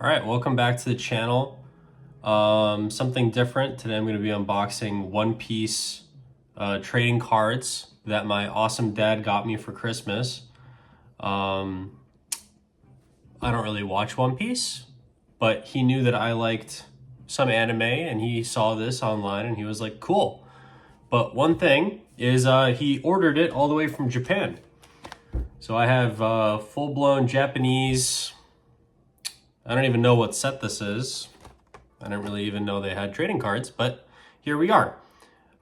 All right, welcome back to the channel. Something different. Today I'm going to be unboxing One Piece trading cards that my awesome dad got me for Christmas. I don't really watch One Piece, but he knew that I liked some anime and he saw this online and he was like, cool. But one thing is he ordered it all the way from Japan. So I have full-blown Japanese. I don't even know what set this is. I didn't really even know they had trading cards, but here we are.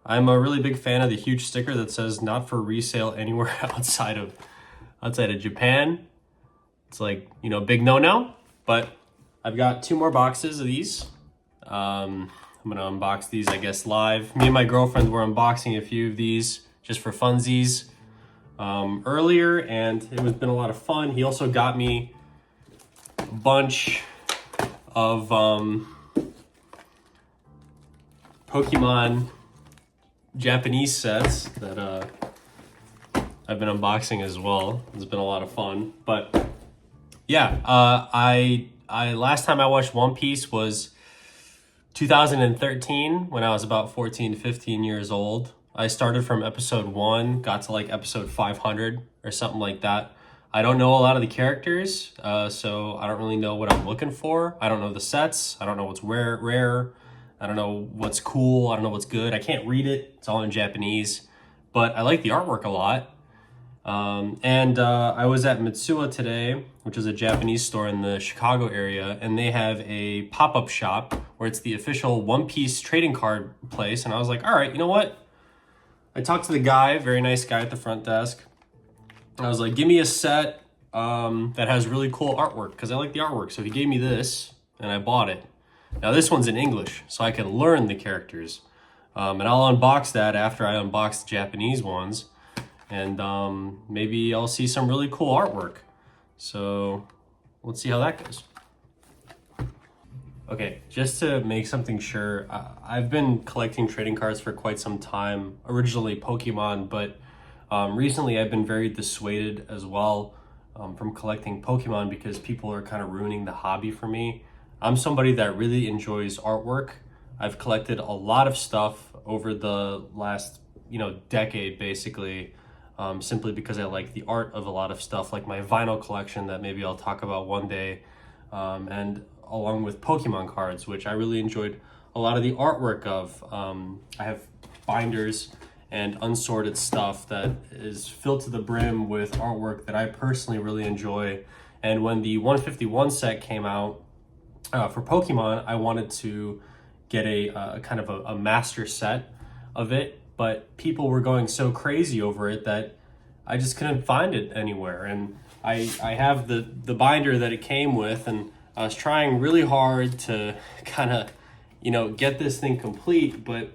I'm a really big fan of the huge sticker that says not for resale anywhere outside of Japan. It's like, you know, big no-no, but I've got two more boxes of these. I'm gonna unbox these, I guess, live. Me and my girlfriend were unboxing a few of these just for funsies earlier, and it has been a lot of fun. He also got me a bunch of Pokemon Japanese sets that I've been unboxing as well. It's been a lot of fun. But yeah, I last time I watched One Piece was 2013 when I was about 14 to 15 years old. I started from episode 1, got to like episode 500 or something like that. I don't know a lot of the characters, so I don't really know what I'm looking for. I don't know the sets. I don't know what's rare. I don't know what's cool. I don't know what's good. I can't read it. It's all in Japanese. But I like the artwork a lot. I was at Mitsuwa today, which is a Japanese store in the Chicago area, and they have a pop-up shop where it's the official One Piece trading card place. And I was like, all right, you know what? I talked to the guy, very nice guy at the front desk. I was like, give me a set that has really cool artwork, because I like the artwork. So he gave me this, and I bought it. Now this one's in English, so I can learn the characters. And I'll unbox that after I unbox the Japanese ones. And maybe I'll see some really cool artwork. So let's see how that goes. Okay, just to make something sure, I've been collecting trading cards for quite some time, originally Pokemon, but recently I've been very dissuaded as well from collecting Pokemon because people are kind of ruining the hobby for me. I'm somebody that really enjoys artwork. I've collected a lot of stuff over the last, decade basically, simply because I like the art of a lot of stuff, like my vinyl collection that maybe I'll talk about one day, and along with Pokemon cards, which I really enjoyed a lot of the artwork of. I have binders and unsorted stuff that is filled to the brim with artwork that I personally really enjoy. And when the 151 set came out for Pokemon, I wanted to get a kind of a master set of it, but people were going so crazy over it that I just couldn't find it anywhere. And I have the binder that it came with, and I was trying really hard to kind of, get this thing complete, but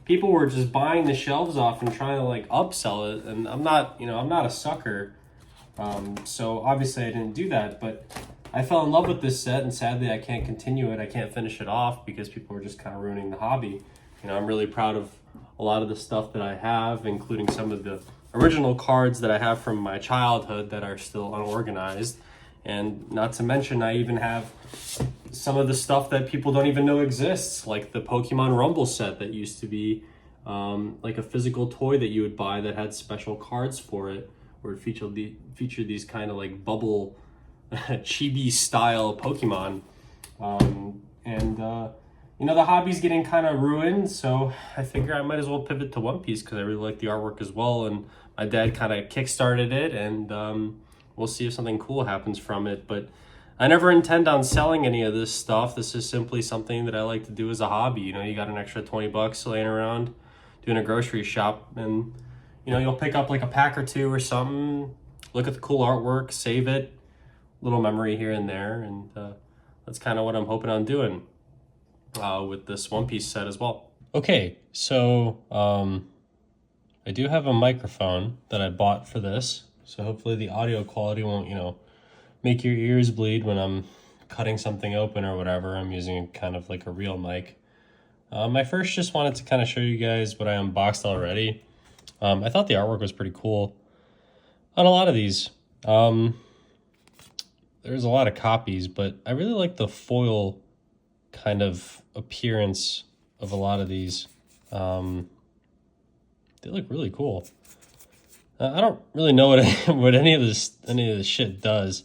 people were just buying the shelves off and trying to like upsell it. And I'm not a sucker. So obviously I didn't do that, but I fell in love with this set, and sadly I can't continue it. I can't finish it off because people are just kind of ruining the hobby. I'm really proud of a lot of the stuff that I have, including some of the original cards that I have from my childhood that are still unorganized. And not to mention, I even have some of the stuff that people don't even know exists, like the Pokemon Rumble set that used to be like a physical toy that you would buy that had special cards for it, where it featured these kind of like bubble chibi style Pokemon. The hobby's getting kind of ruined, so I figure I might as well pivot to One Piece because I really like the artwork as well, and my dad kind of kickstarted it, and we'll see if something cool happens from it. But I never intend on selling any of this stuff. This is simply something that I like to do as a hobby. You got an extra 20 bucks laying around doing a grocery shop, and you'll pick up like a pack or two or something, look at the cool artwork, save it, little memory here and there, and that's kind of what I'm hoping on doing with this One Piece set as well. Okay, so I do have a microphone that I bought for this, so hopefully the audio quality won't, make your ears bleed when I'm cutting something open or whatever. I'm using kind of like a real mic. I first just wanted to kind of show you guys what I unboxed already. I thought the artwork was pretty cool on a lot of these. there's a lot of copies, but I really like the foil kind of appearance of a lot of these. They look really cool. I don't really know what what any of this shit does,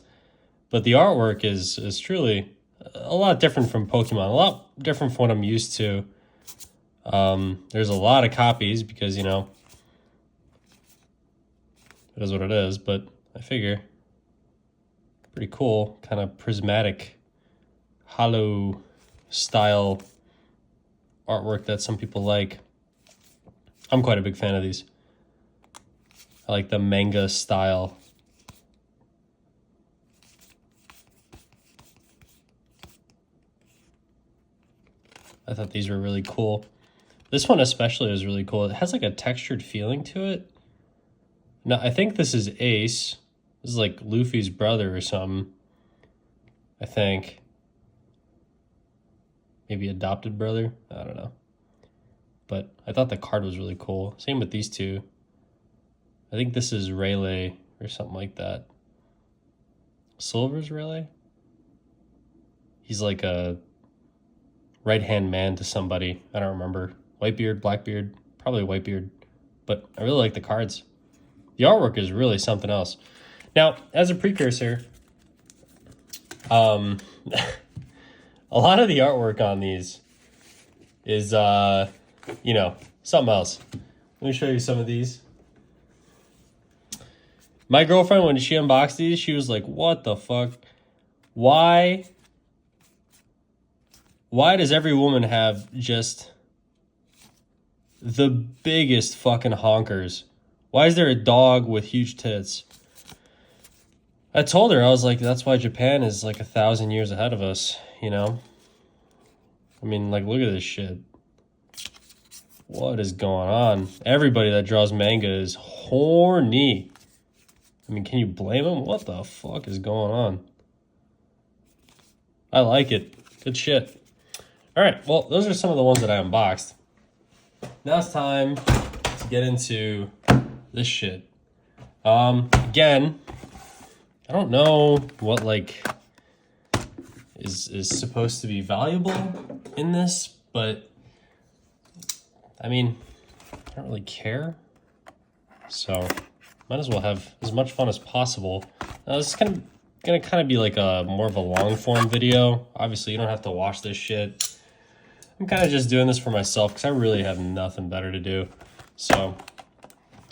but the artwork is truly a lot different from Pokemon, a lot different from what I'm used to. There's a lot of copies because, you know, it is what it is, but I figure pretty cool, kind of prismatic, hollow style artwork that some people like. I'm quite a big fan of these. I like the manga style. I thought these were really cool. This one especially is really cool. It has like a textured feeling to it. Now, I think this is Ace. This is like Luffy's brother or something. I think. Maybe adopted brother. I don't know. But I thought the card was really cool. Same with these two. I think this is Rayleigh or something like that. Silver's Rayleigh? He's like a right-hand man to somebody. I don't remember. Whitebeard, Blackbeard, probably Whitebeard. But I really like the cards. The artwork is really something else. Now, as a precursor, a lot of the artwork on these is, you know, something else. Let me show you some of these. My girlfriend, when she unboxed these, she was like, what the fuck? Why does every woman have just the biggest fucking honkers? Why is there a dog with huge tits? I told her, I was like, that's why Japan is like 1,000 years ahead of us, you know? I mean, like, look at this shit. What is going on? Everybody that draws manga is horny. I mean, can you blame them? What the fuck is going on? I like it. Good shit. All right, well, those are some of the ones that I unboxed. Now it's time to get into this shit. Again, I don't know what, like, is supposed to be valuable in this, but, I mean, I don't really care. So, might as well have as much fun as possible. Now, this is gonna kind of be like a more of a long form video. Obviously, you don't have to watch this shit. I'm kind of just doing this for myself because I really have nothing better to do. So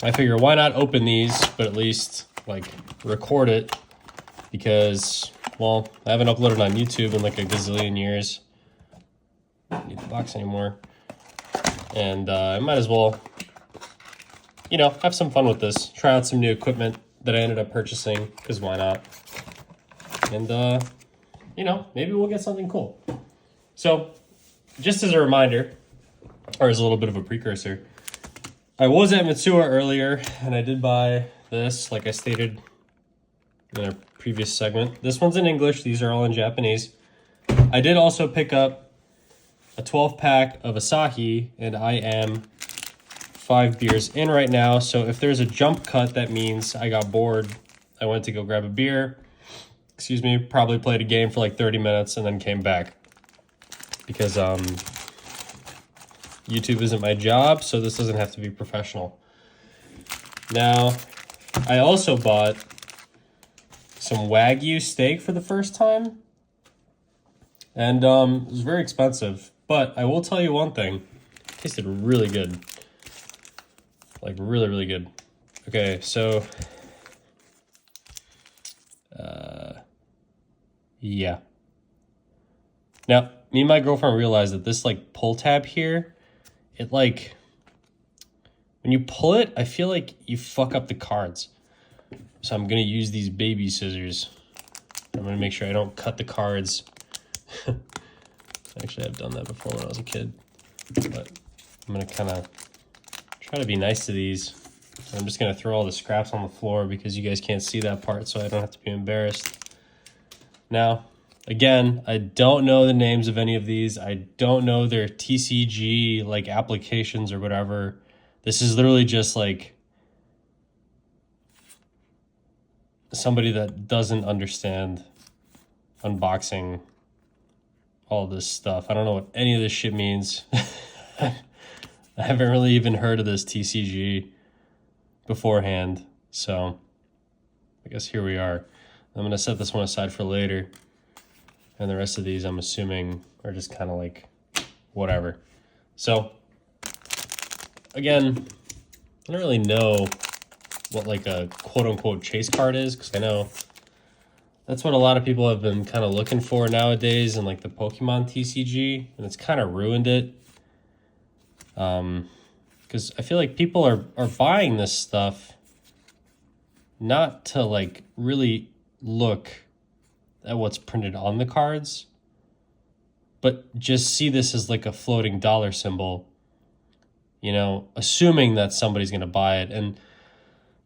I figure why not open these, but at least like record it because, well, I haven't uploaded on YouTube in like a gazillion years. I don't need the box anymore. And I might as well, you know, have some fun with this. Try out some new equipment that I ended up purchasing because why not? And, you know, maybe we'll get something cool. So, just as a reminder, or as a little bit of a precursor, I was at Mitsuwa earlier, and I did buy this, like I stated in a previous segment. This one's in English. These are all in Japanese. I did also pick up a 12-pack of Asahi, and I am 5 beers in right now. So if there's a jump cut, that means I got bored. I went to go grab a beer. Excuse me, probably played a game for like 30 minutes and then came back. Because YouTube isn't my job, so this doesn't have to be professional. Now, I also bought some Wagyu steak for the first time. And it was very expensive. But I will tell you one thing. It tasted really good. Like, really, really good. Okay, so... yeah. Now, me and my girlfriend realized that this, like, pull tab here, it, like... when you pull it, I feel like you fuck up the cards. So I'm going to use these baby scissors. I'm going to make sure I don't cut the cards. Actually, I've done that before when I was a kid. But I'm going to kind of try to be nice to these. I'm just going to throw all the scraps on the floor because you guys can't see that part, so I don't have to be embarrassed. Now, again, I don't know the names of any of these. I don't know their TCG, like, applications or whatever. This is literally just, like, somebody that doesn't understand unboxing all this stuff. I don't know what any of this shit means. I haven't really even heard of this TCG beforehand, so I guess here we are. I'm gonna set this one aside for later, and the rest of these I'm assuming are just kind of like whatever. So again, I don't really know what like a quote-unquote chase card is, because I know that's what a lot of people have been kind of looking for nowadays in like the Pokemon TCG, and it's kind of ruined it. Because I feel like people are buying this stuff not to like really look at what's printed on the cards, but just see this as like a floating dollar symbol, you know, assuming that somebody's going to buy it. And,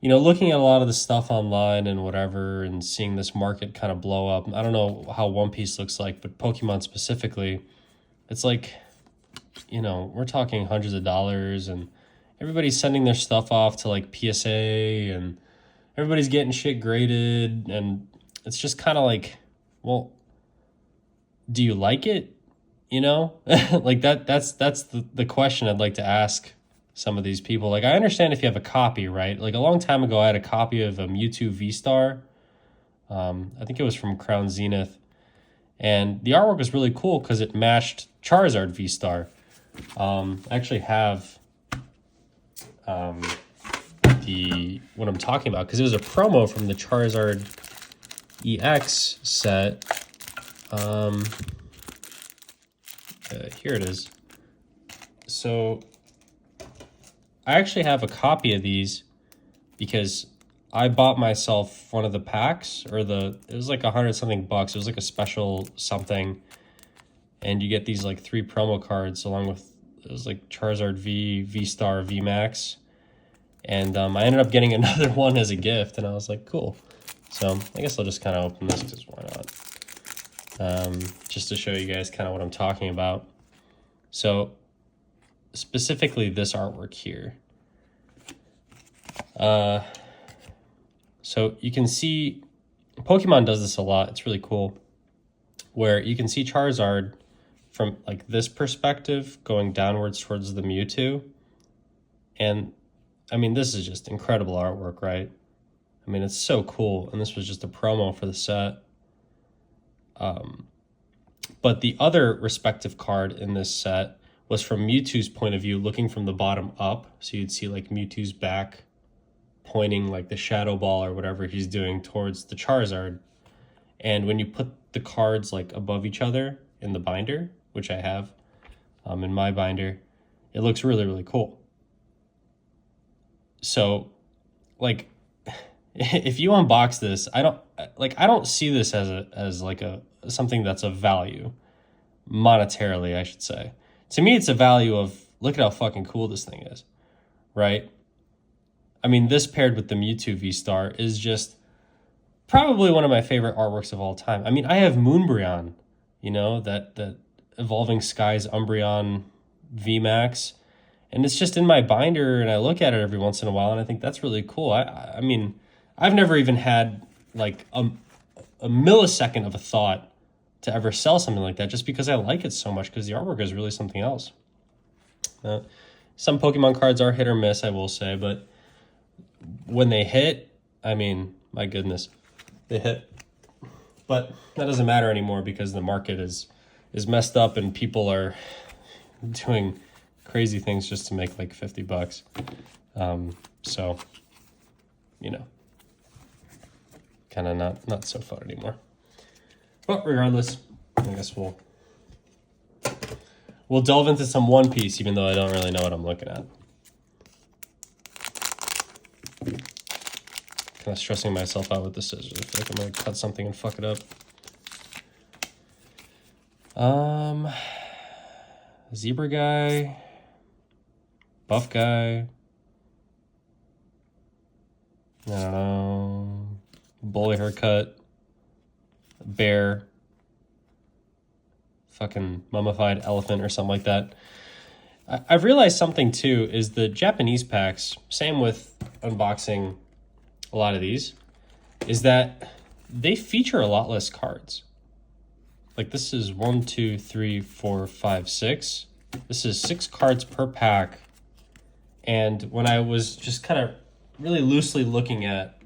you know, looking at a lot of the stuff online and whatever, and seeing this market kind of blow up. I don't know how One Piece looks like, but Pokemon specifically, it's like, you know, we're talking hundreds of dollars, and everybody's sending their stuff off to like PSA, and everybody's getting shit graded, and it's just kind of like, well, do you like it? You know, like that's the question I'd like to ask some of these people. Like, I understand if you have a copy, right? Like a long time ago, I had a copy of a Mewtwo V-Star. I think it was from Crown Zenith, and the artwork was really cool because it matched Charizard V-Star. I actually have what I'm talking about, because it was a promo from the Charizard EX set. Here it is. So I actually have a copy of these because I bought myself one of the packs, or it was like $100 something bucks. It was like a special something, and you get these like 3 promo cards along with, it was like Charizard V-Star, V-Max. And I ended up getting another one as a gift, and I was like, cool. So I guess I'll just kind of open this, because why not? Just to show you guys kind of what I'm talking about. So specifically this artwork here. So you can see Pokemon does this a lot. It's really cool, where you can see Charizard from like this perspective going downwards towards the Mewtwo. And I mean, this is just incredible artwork, right? I mean, it's so cool. And this was just a promo for the set. But the other respective card in this set was from Mewtwo's point of view, looking from the bottom up. So you'd see like Mewtwo's back pointing like the Shadow Ball or whatever he's doing towards the Charizard. And when you put the cards like above each other in the binder, which I have in my binder, it looks really, really cool. So like, if you unbox this, I don't see this as something that's of value monetarily, I should say. To me, it's a value of, look at how fucking cool this thing is, right? I mean, this paired with the Mewtwo V-Star is just probably one of my favorite artworks of all time. I mean, I have Moonbryon, you know, that Evolving Skies Umbreon VMAX, and it's just in my binder, and I look at it every once in a while, and I think that's really cool. I mean, I've never even had like a millisecond of a thought to ever sell something like that, just because I like it so much, because the artwork is really something else. Some Pokemon cards are hit or miss, I will say, but when they hit, I mean, my goodness, they hit. But that doesn't matter anymore, because the market is messed up, and people are doing crazy things just to make like $50. So, you know, kind of not so fun anymore. But regardless, I guess we'll delve into some One Piece, even though I don't really know what I'm looking at. Kind of stressing myself out with the scissors. I feel like I'm gonna cut something and fuck it up. Zebra guy, buff guy, I don't know, bully haircut, bear, fucking mummified elephant or something like that. I've realized something too, is the Japanese packs, same with unboxing a lot of these, is that they feature a lot less cards. like this is 1, 2, 3, 4, 5, 6. This is 6 cards per pack. And when I was just kind of really loosely looking at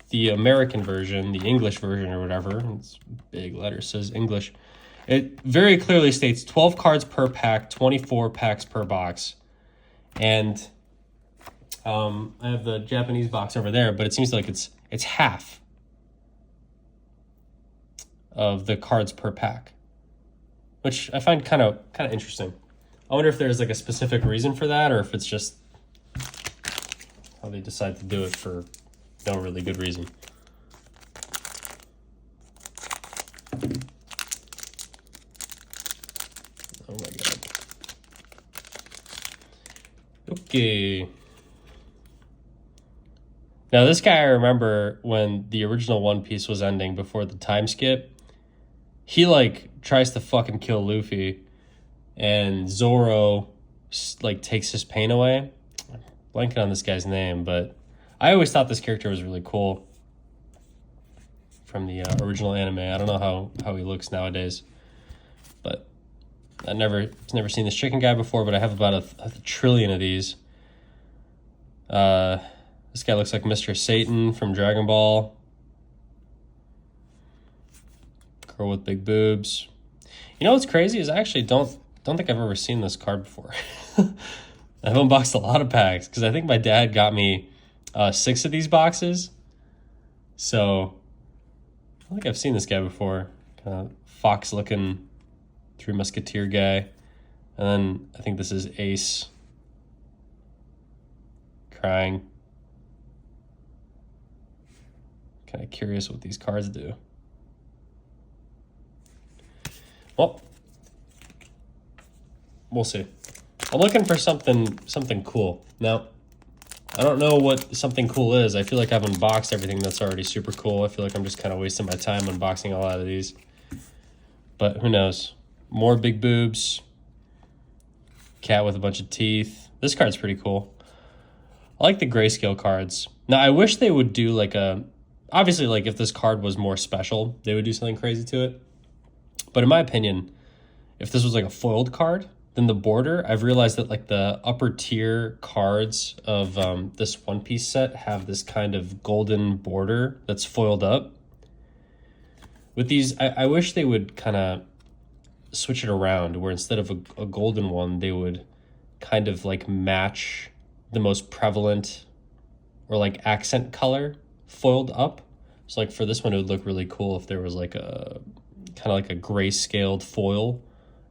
the American version, the English version or whatever, it's big letters, says English. It very clearly states 12 cards per pack, 24 packs per box. And I have the Japanese box over there, but it seems like it's half of the cards per pack, which I find kind of interesting. I wonder if there's like a specific reason for that, or if it's just how they decide to do it for no really good reason. Oh my god. Okay. Now this guy, I remember when the original One Piece was ending before the time skip, he like tries to fucking kill Luffy, and Zoro like takes his pain away. I'm blanking on this guy's name, but I always thought this character was really cool from the original anime. I don't know how he looks nowadays, but I've never seen this chicken guy before, but I have about a trillion of these. This guy looks like Mr. Satan from Dragon Ball. Girl with big boobs. You know what's crazy is I actually don't think I've ever seen this card before. I've unboxed a lot of packs because I think my dad got me 6 of these boxes. So I think I've seen this guy before. Kind of fox-looking Three Musketeer guy. And then I think this is Ace. Crying. Kind of curious what these cards do. Well, we'll see. I'm looking for something cool. Now, I don't know what something cool is. I feel like I've unboxed everything that's already super cool. I feel like I'm just kind of wasting my time unboxing a lot of these. But who knows? More big boobs. Cat with a bunch of teeth. This card's pretty cool. I like the grayscale cards. Now, I wish they would do like a... Obviously, like if this card was more special, they would do something crazy to it. But in my opinion, if this was like a foiled card, then the border, I've realized that like the upper tier cards of this One Piece set have this kind of golden border that's foiled up. With these, I wish they would kind of switch it around, where instead of a golden one, they would kind of like match the most prevalent or like accent color foiled up. So like for this one, it would look really cool if there was like a kind of like a grayscaled foil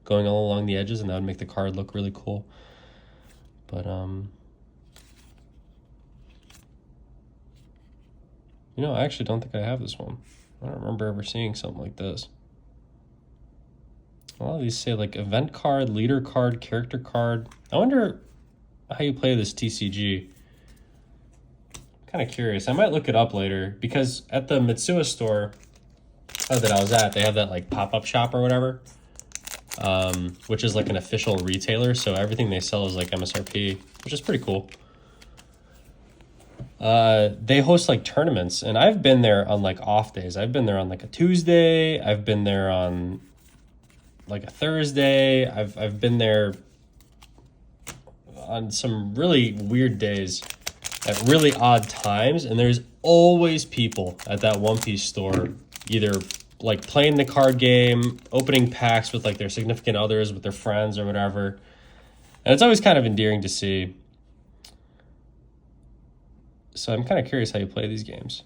going all along the edges, and that would make the card look really cool. But you know, I actually don't think I have this one. I don't remember ever seeing something like this. A lot of these say like event card, leader card, character card. I wonder how you play this TCG. Kind of curious. I might look it up later, because at the Mitsuya store that I was at, they have that like pop-up shop or whatever, which is like an official retailer, so everything they sell is like MSRP, which is pretty cool. They host like tournaments, and I've been there on like off days. I've been there on like a Tuesday. I've been there on like a Thursday. I've been there on some really weird days at really odd times, and there's always people at that One Piece store either like playing the card game, opening packs with like their significant others, with their friends or whatever. And it's always kind of endearing to see. So I'm kind of curious how you play these games,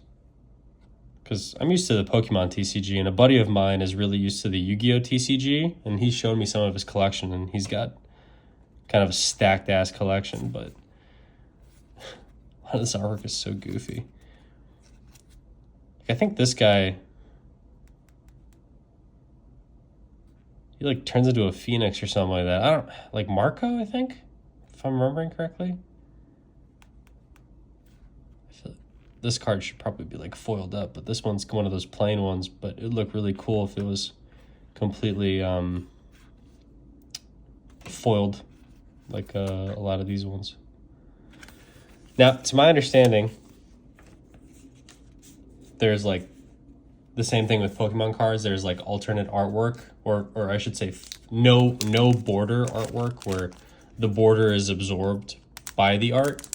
because I'm used to the Pokemon TCG, and a buddy of mine is really used to the Yu-Gi-Oh TCG, and he showed me some of his collection, and he's got kind of a stacked ass collection, but a lot of this artwork is so goofy. I think this guy, he like turns into a phoenix or something like that. I don't like Marco, I think, if I'm remembering correctly. I feel like this card should probably be like foiled up, but this one's one of those plain ones. But it would look really cool if it was completely foiled, like a lot of these ones. Now, to my understanding, there's like the same thing with Pokemon cards. There's like alternate artwork, or I should say, no border artwork, where the border is absorbed by the art.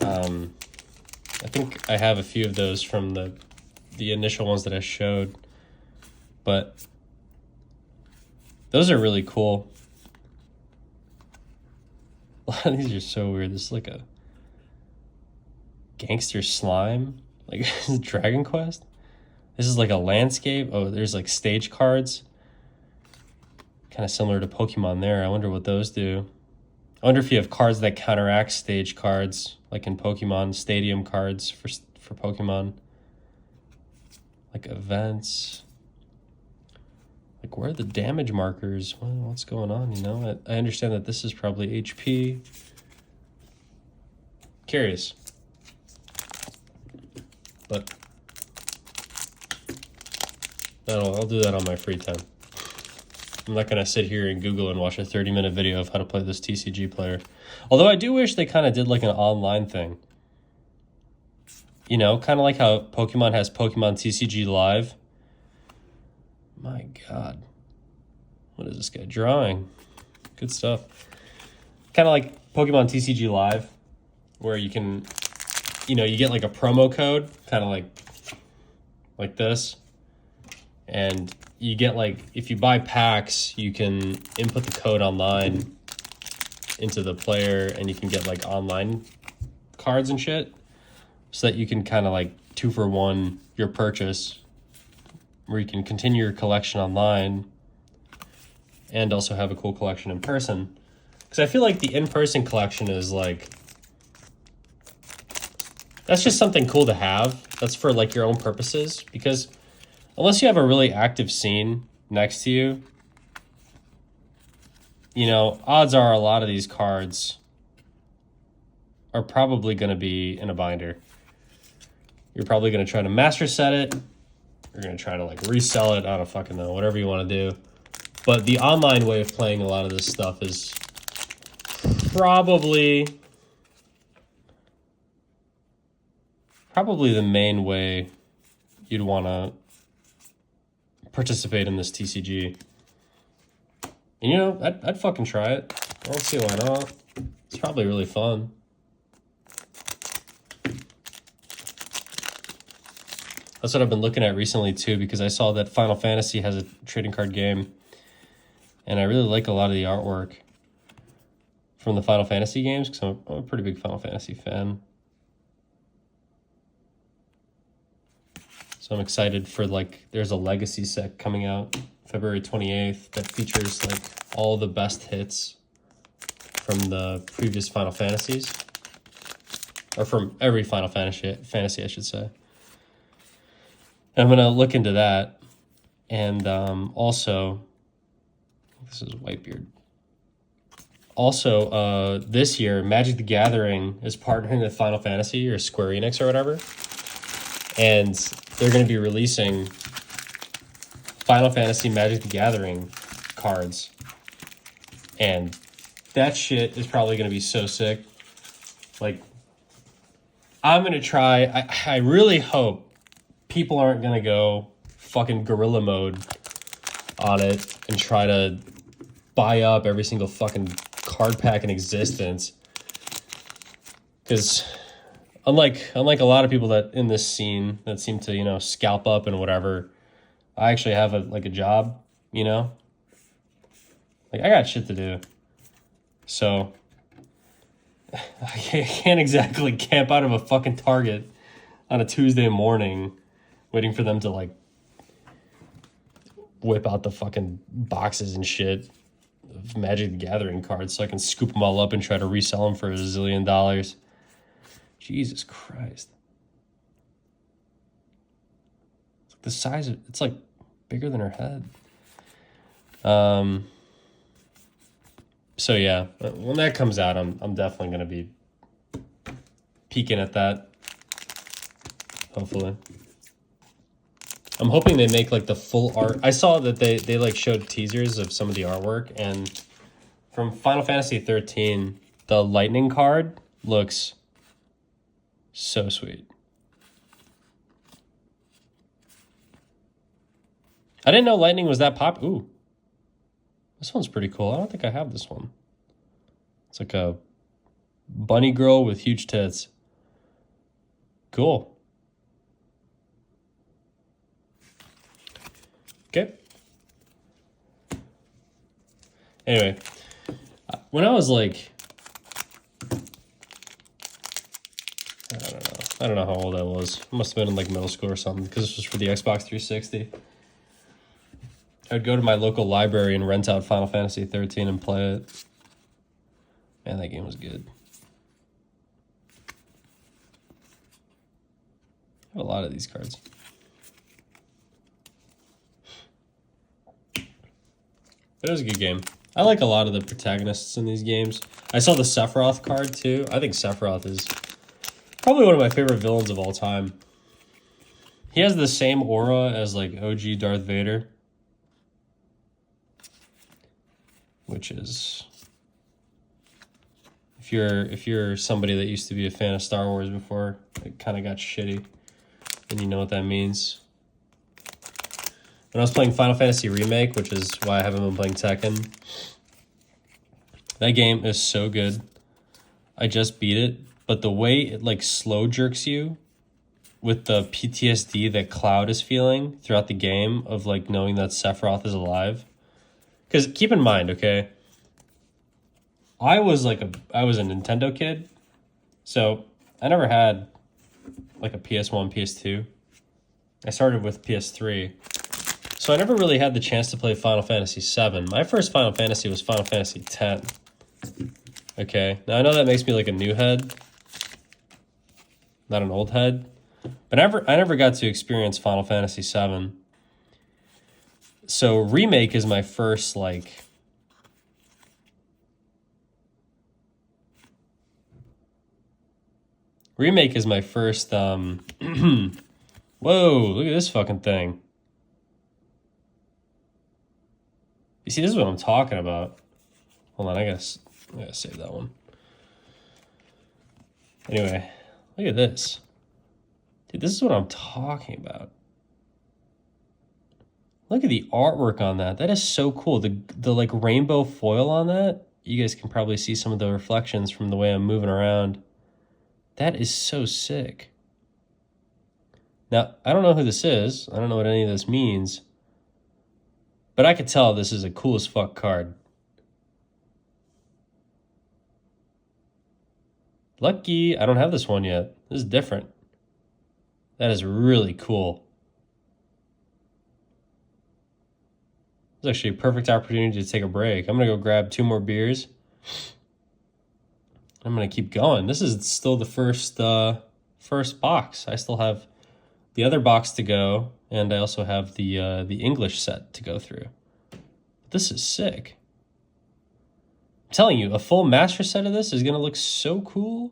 I think I have a few of those from the initial ones that I showed, but those are really cool. A lot of these are so weird. This is like a gangster slime, like Dragon Quest. This is like a landscape. Oh, there's like stage cards. Kind of similar to Pokemon there. I wonder what those do. I wonder if you have cards that counteract stage cards, like in Pokemon, stadium cards for Pokemon. Like events. Like, where are the damage markers? Well, what's going on, you know? I understand that this is probably HP. Curious. But I'll do that on my free time. I'm not going to sit here and Google and watch a 30-minute video of how to play this TCG player. Although I do wish they kind of did like an online thing. You know, kind of like how Pokemon has Pokemon TCG Live. My God. What is this guy drawing? Good stuff. Kind of like Pokemon TCG Live, where you can, you know, you get like a promo code, kind of like this. And you get like, if you buy packs, you can input the code online into the player, and you can get like online cards and shit, so that you can kind of like 2-for-1 your purchase, where you can continue your collection online and also have a cool collection in person. Because I feel like the in-person collection is like, that's just something cool to have. That's for like your own purposes, because unless you have a really active scene next to you, you know, odds are a lot of these cards are probably going to be in a binder. You're probably going to try to master set it. You're going to try to like resell it. I don't fucking know, whatever you want to do. But the online way of playing a lot of this stuff is probably the main way you'd want to participate in this TCG. And you know, I'd fucking try it. I don't see why not. It's probably really fun. That's what I've been looking at recently too, because I saw that Final Fantasy has a trading card game, and I really like a lot of the artwork from the Final Fantasy games, because I'm a pretty big Final Fantasy fan. So I'm excited for, like, there's a Legacy set coming out February 28th that features like all the best hits from the previous Final Fantasies, or from every Final Fantasy I should say. And I'm gonna look into that, and also, this is Whitebeard. Also, this year, Magic the Gathering is partnering with Final Fantasy or Square Enix or whatever, and they're going to be releasing Final Fantasy Magic the Gathering cards, and that shit is probably going to be so sick. Like, I'm going to try. I really hope people aren't going to go fucking guerrilla mode on it and try to buy up every single fucking card pack in existence. Because unlike a lot of people that in this scene that seem to, you know, scalp up and whatever, I actually have a job, you know? Like, I got shit to do. So I can't exactly camp out of a fucking Target on a Tuesday morning waiting for them to, like, whip out the fucking boxes and shit of Magic the Gathering cards so I can scoop them all up and try to resell them for $1 zillion. Jesus Christ. It's like the size of, it's like bigger than her head. So yeah, when that comes out, I'm definitely going to be peeking at that. Hopefully. I'm hoping they make like the full art. I saw that they like showed teasers of some of the artwork, and from Final Fantasy 13, the lightning card looks so sweet. I didn't know Lightning was that pop. Ooh. This one's pretty cool. I don't think I have this one. It's like a bunny girl with huge tits. Cool. Okay. Anyway, when I was like, I don't know how old I was. I must have been in like middle school or something because this was for the Xbox 360. I'd go to my local library and rent out Final Fantasy 13 and play it. Man, that game was good. I have a lot of these cards. But it was a good game. I like a lot of the protagonists in these games. I saw the Sephiroth card too. I think Sephiroth is probably one of my favorite villains of all time. He has the same aura as like OG Darth Vader. Which is, if you're somebody that used to be a fan of Star Wars before it kind of got shitty, then you know what that means. When I was playing Final Fantasy Remake, which is why I haven't been playing Tekken, that game is so good. I just beat it, but the way it like slow jerks you with the PTSD that Cloud is feeling throughout the game of like knowing that Sephiroth is alive. Because keep in mind, okay, I was a Nintendo kid, so I never had like a PS1, PS2. I started with PS3, so I never really had the chance to play Final Fantasy VII. My first Final Fantasy was Final Fantasy X. Okay, now I know that makes me like a new head, not an old head, but I never got to experience Final Fantasy VII. So Remake is my first like Remake is my first whoa, look at this fucking thing. You see, this is what I'm talking about. Hold on, I gotta save that one. Anyway, look at this. Dude, this is what I'm talking about. Look at the artwork on that. That is so cool. The like rainbow foil on that. You guys can probably see some of the reflections from the way I'm moving around. That is so sick. Now, I don't know who this is. I don't know what any of this means. But I could tell this is a cool as fuck card. Lucky, I don't have this one yet. This is different. That is really cool. It's actually a perfect opportunity to take a break. I'm going to go grab 2 more beers. I'm going to keep going. This is still the first box. I still have the other box to go, and I also have the English set to go through. This is sick. I'm telling you, a full master set of this is going to look so cool.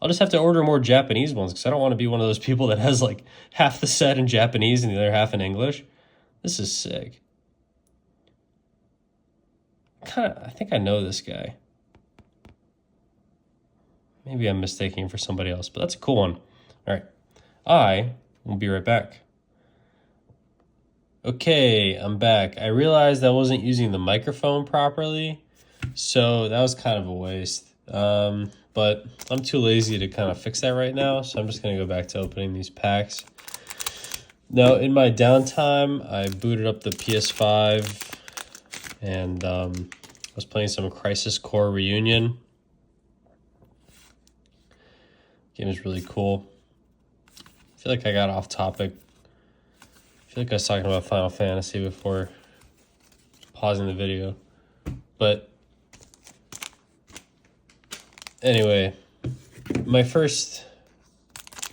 I'll just have to order more Japanese ones because I don't want to be one of those people that has like half the set in Japanese and the other half in English. This is sick. I think I know this guy. Maybe I'm mistaking him for somebody else, but that's a cool one. All right. I will be right back. Okay, I'm back. I realized I wasn't using the microphone properly, so that was kind of a waste. But I'm too lazy to kind of fix that right now, so I'm just going to go back to opening these packs. Now, in my downtime, I booted up the PS5 and was playing some Crisis Core Reunion. Game is really cool. I feel like I got off topic. I feel like I was talking about Final Fantasy before pausing the video. But anyway, my first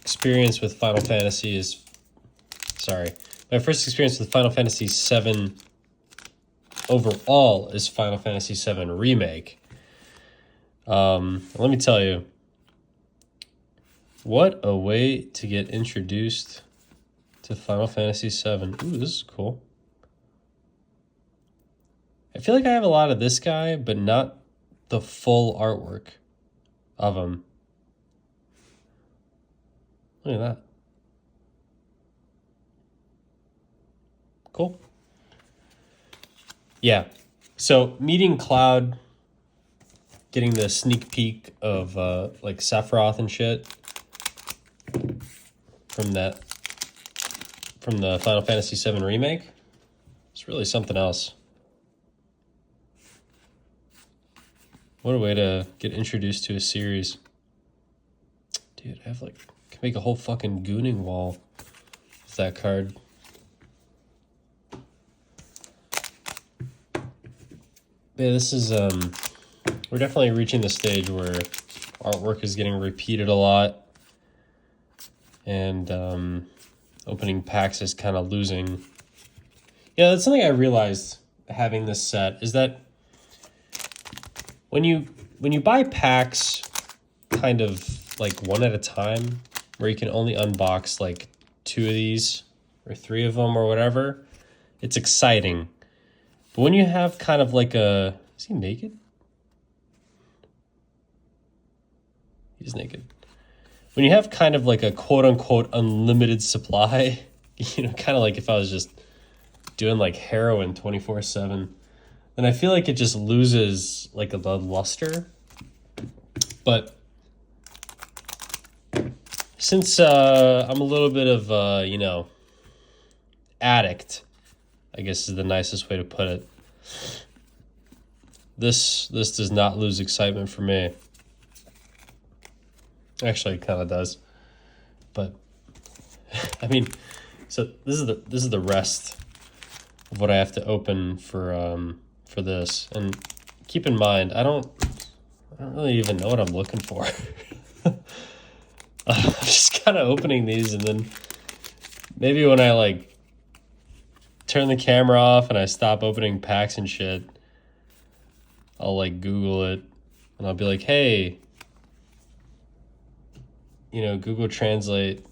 experience with Final Fantasy is... My first experience with Final Fantasy VII overall is Final Fantasy VII Remake. Let me tell you, what a way to get introduced to Final Fantasy VII. Ooh, this is cool. I feel like I have a lot of this guy, but not the full artwork of him. Look at that. Cool. Yeah. So meeting Cloud, getting the sneak peek of like Sephiroth and shit from the Final Fantasy VII remake. It's really something else. What a way to get introduced to a series. Dude, I have like, can make a whole fucking gooning wall with that card. Yeah, this is we're definitely reaching the stage where artwork is getting repeated a lot, and opening packs is kind of losing. Yeah, that's something I realized having this set, is that when you buy packs kind of like one at a time, where you can only unbox like 2 of these or 3 of them or whatever, it's exciting. But when you have kind of like a... Is he naked? He's naked. When you have kind of like a quote-unquote unlimited supply, you know, kind of like if I was just doing like heroin 24/7, then I feel like it just loses like the luster. But since I'm a little bit of, you know, addict, I guess is the nicest way to put it, this does not lose excitement for me. Actually, it kind of does. But I mean, so this is the rest of what I have to open for this. And keep in mind, I don't really even know what I'm looking for. I'm just kind of opening these, and then maybe when I like turn the camera off and I stop opening packs and shit, I'll like Google it and I'll be like, hey, you know, Google Translate,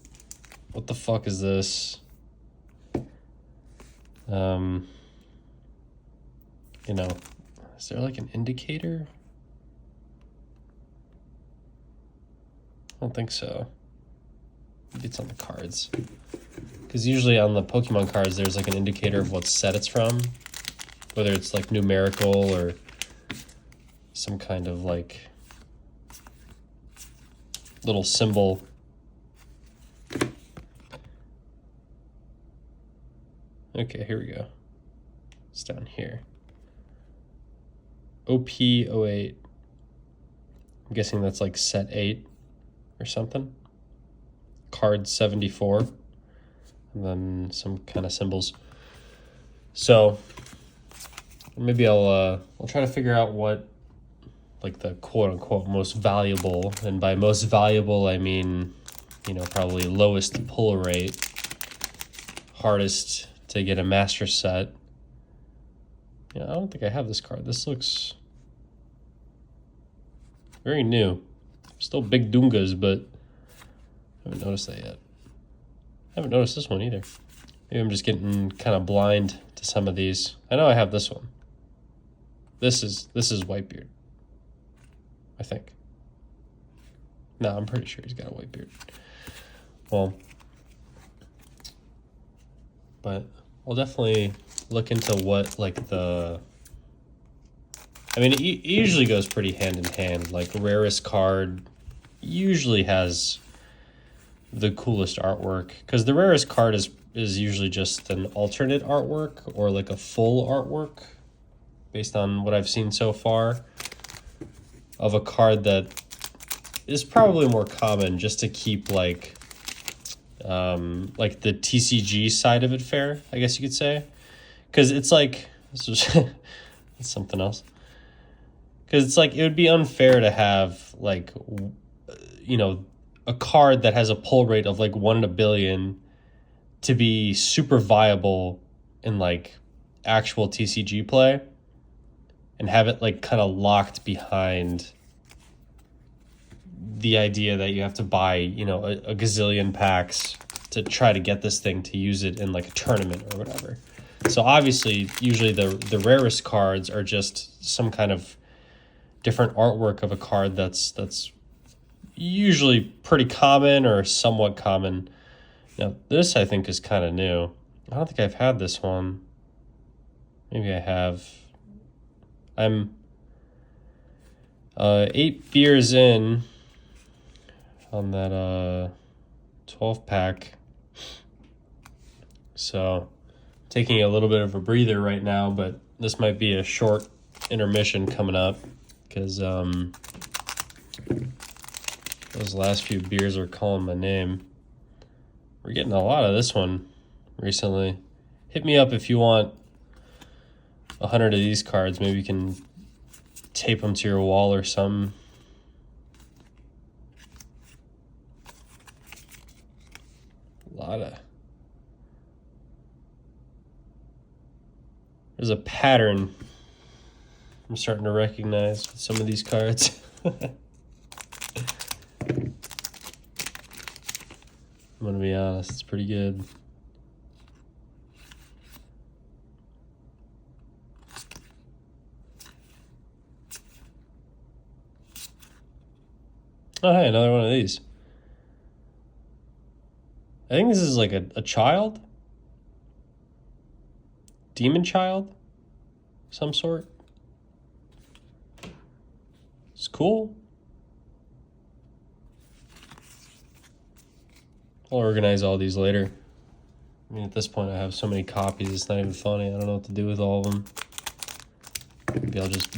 what the fuck is this? You know, is there like an indicator? I don't think so. Maybe it's on the cards. Because usually on the Pokemon cards, there's like an indicator of what set it's from. Whether it's like numerical or some kind of like little symbol. Okay, here we go. It's down here. OP08. I'm guessing that's like set 8 or something. Card 74. And then some kind of symbols. So maybe I'll try to figure out what like the quote unquote most valuable, and by most valuable I mean, you know, probably lowest pull rate, hardest to get a master set. Yeah, I don't think I have this card. This looks very new. Still big Dungas, but I haven't noticed that yet. I haven't noticed this one either. Maybe I'm just getting kind of blind to some of these. I know I have this one. This is Whitebeard, I think. No, I'm pretty sure he's got a Whitebeard. Well, but I'll definitely look into what like the... I mean, it usually goes pretty hand in hand. Like, rarest card usually has the coolest artwork, because the rarest card is usually just an alternate artwork or like a full artwork based on what I've seen so far of a card that is probably more common, just to keep like the TCG side of it fair, I guess you could say. Because it's like, this is it's something else. Because it's like, it would be unfair to have like, you know, a card that has a pull rate of like 1 in a billion to be super viable in like actual TCG play, and have it like kind of locked behind the idea that you have to buy, you know, a gazillion packs to try to get this thing to use it in like a tournament or whatever. So obviously, usually the rarest cards are just some kind of different artwork of a card that's usually pretty common or somewhat common. Now, this I think is kind of new. I don't think I've had this one. Maybe I have. I'm 8 beers in on that 12 pack. So taking a little bit of a breather right now, but this might be a short intermission coming up because those last few beers are calling my name. We're getting a lot of this one recently. Hit me up if you want 100 of these cards. Maybe you can tape them to your wall or something. A lot of... There's a pattern I'm starting to recognize with some of these cards. I'm gonna be honest, it's pretty good. Oh, hey, another one of these. I think this is like a child? Demon child? Some sort? It's cool. I'll organize all these later. I mean, at this point, I have so many copies, it's not even funny. I don't know what to do with all of them. Maybe I'll just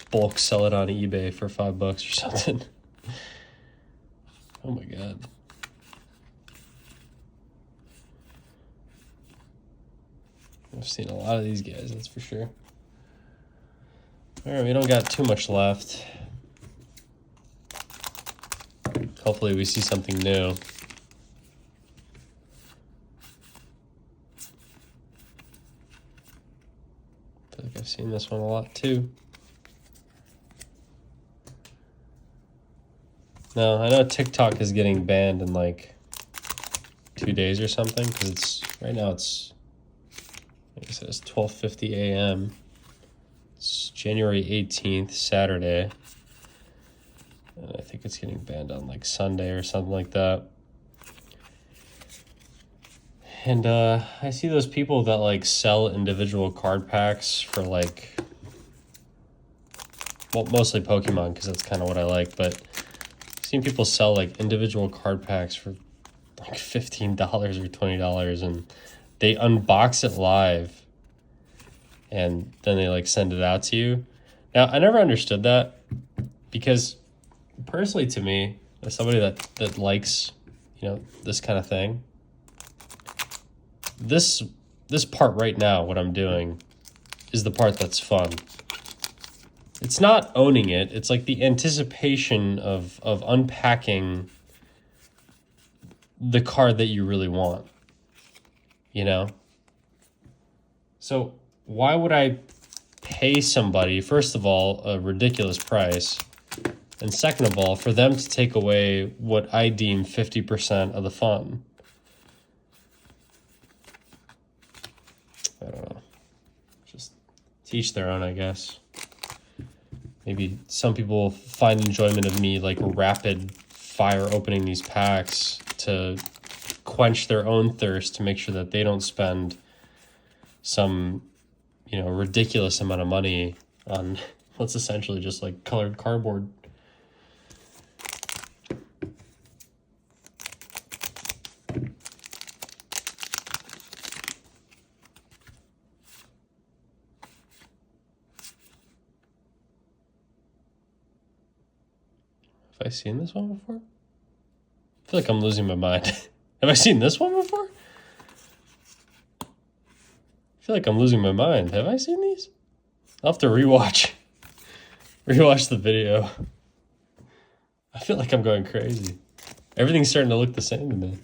bulk sell it on eBay for $5 or something. Oh my god. I've seen a lot of these guys, that's for sure. Alright, we don't got too much left. Hopefully we see something new. I feel like I've seen this one a lot too. No, I know TikTok is getting banned in like 2 days or something, because it's right now it's, like I said, it's 12:50 a.m. It's January 18th, Saturday. And I think it's getting banned on like Sunday or something like that. And I see those people that like sell individual card packs for like, well, mostly Pokemon, because that's kind of what I like, but I've seen people sell like individual card packs for like $15 or $20, and they unbox it live and then they like send it out to you. Now, I never understood that, because personally, to me, as somebody that likes, you know, this kind of thing, this part right now, what I'm doing, is the part that's fun. It's not owning it. It's like the anticipation of unpacking the card that you really want, you know? So why would I pay somebody, first of all, a ridiculous price, and second of all, for them to take away what I deem 50% of the fun? I don't know. Just teach their own, I guess. Maybe some people find enjoyment of me like rapid fire opening these packs to quench their own thirst, to make sure that they don't spend some, you know, ridiculous amount of money on what's essentially just like colored cardboard. Have I seen this one before? I feel like I'm losing my mind. Have I seen this one before? I feel like I'm losing my mind. Have I seen these? I'll have to rewatch the video. I feel like I'm going crazy. Everything's starting to look the same to me.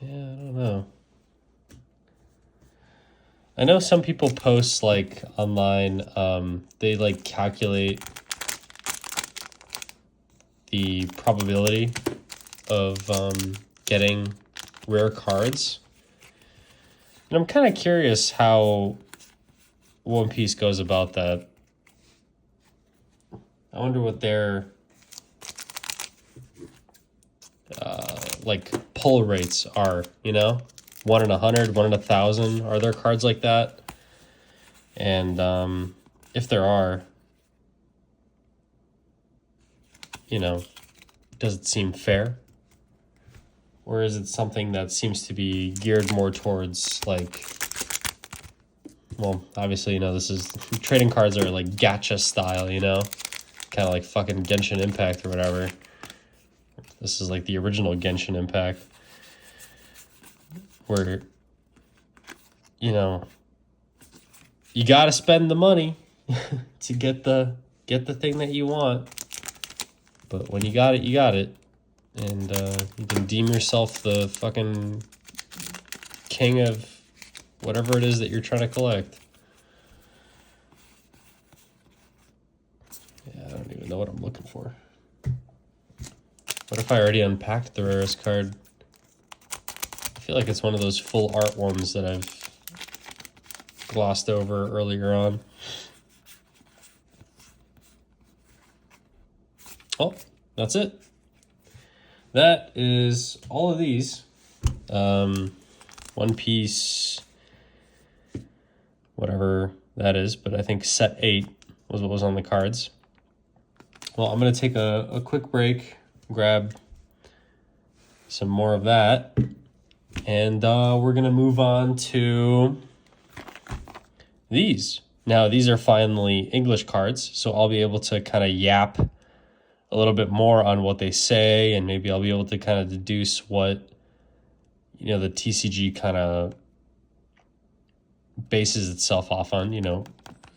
Yeah, I don't know. I know some people post like online, they like calculate the probability of getting rare cards. And I'm kind of curious how One Piece goes about that. I wonder what their like pull rates are, you know? 1 in 100, 1 in 1,000. Are there cards like that? And if there are, you know, does it seem fair? Or is it something that seems to be geared more towards, like, well, obviously, you know, this is, trading cards are like gacha style, you know? Kind of like fucking Genshin Impact or whatever. This is like the original Genshin Impact. Where, you know, you gotta spend the money to get the thing that you want. But when you got it, you got it. And you can deem yourself the fucking king of whatever it is that you're trying to collect. Yeah, I don't even know what I'm looking for. What if I already unpacked the rarest card? I feel like it's one of those full art ones that I've glossed over earlier on. Oh, that's it. That is all of these. One Piece, whatever that is, but I think set 8 was what was on the cards. Well, I'm going to take a quick break, grab some more of that, and we're going to move on to these. Now, these are finally English cards, so I'll be able to kind of yap a little bit more on what they say, and maybe I'll be able to kind of deduce what, you know, the TCG kind of bases itself off on, you know,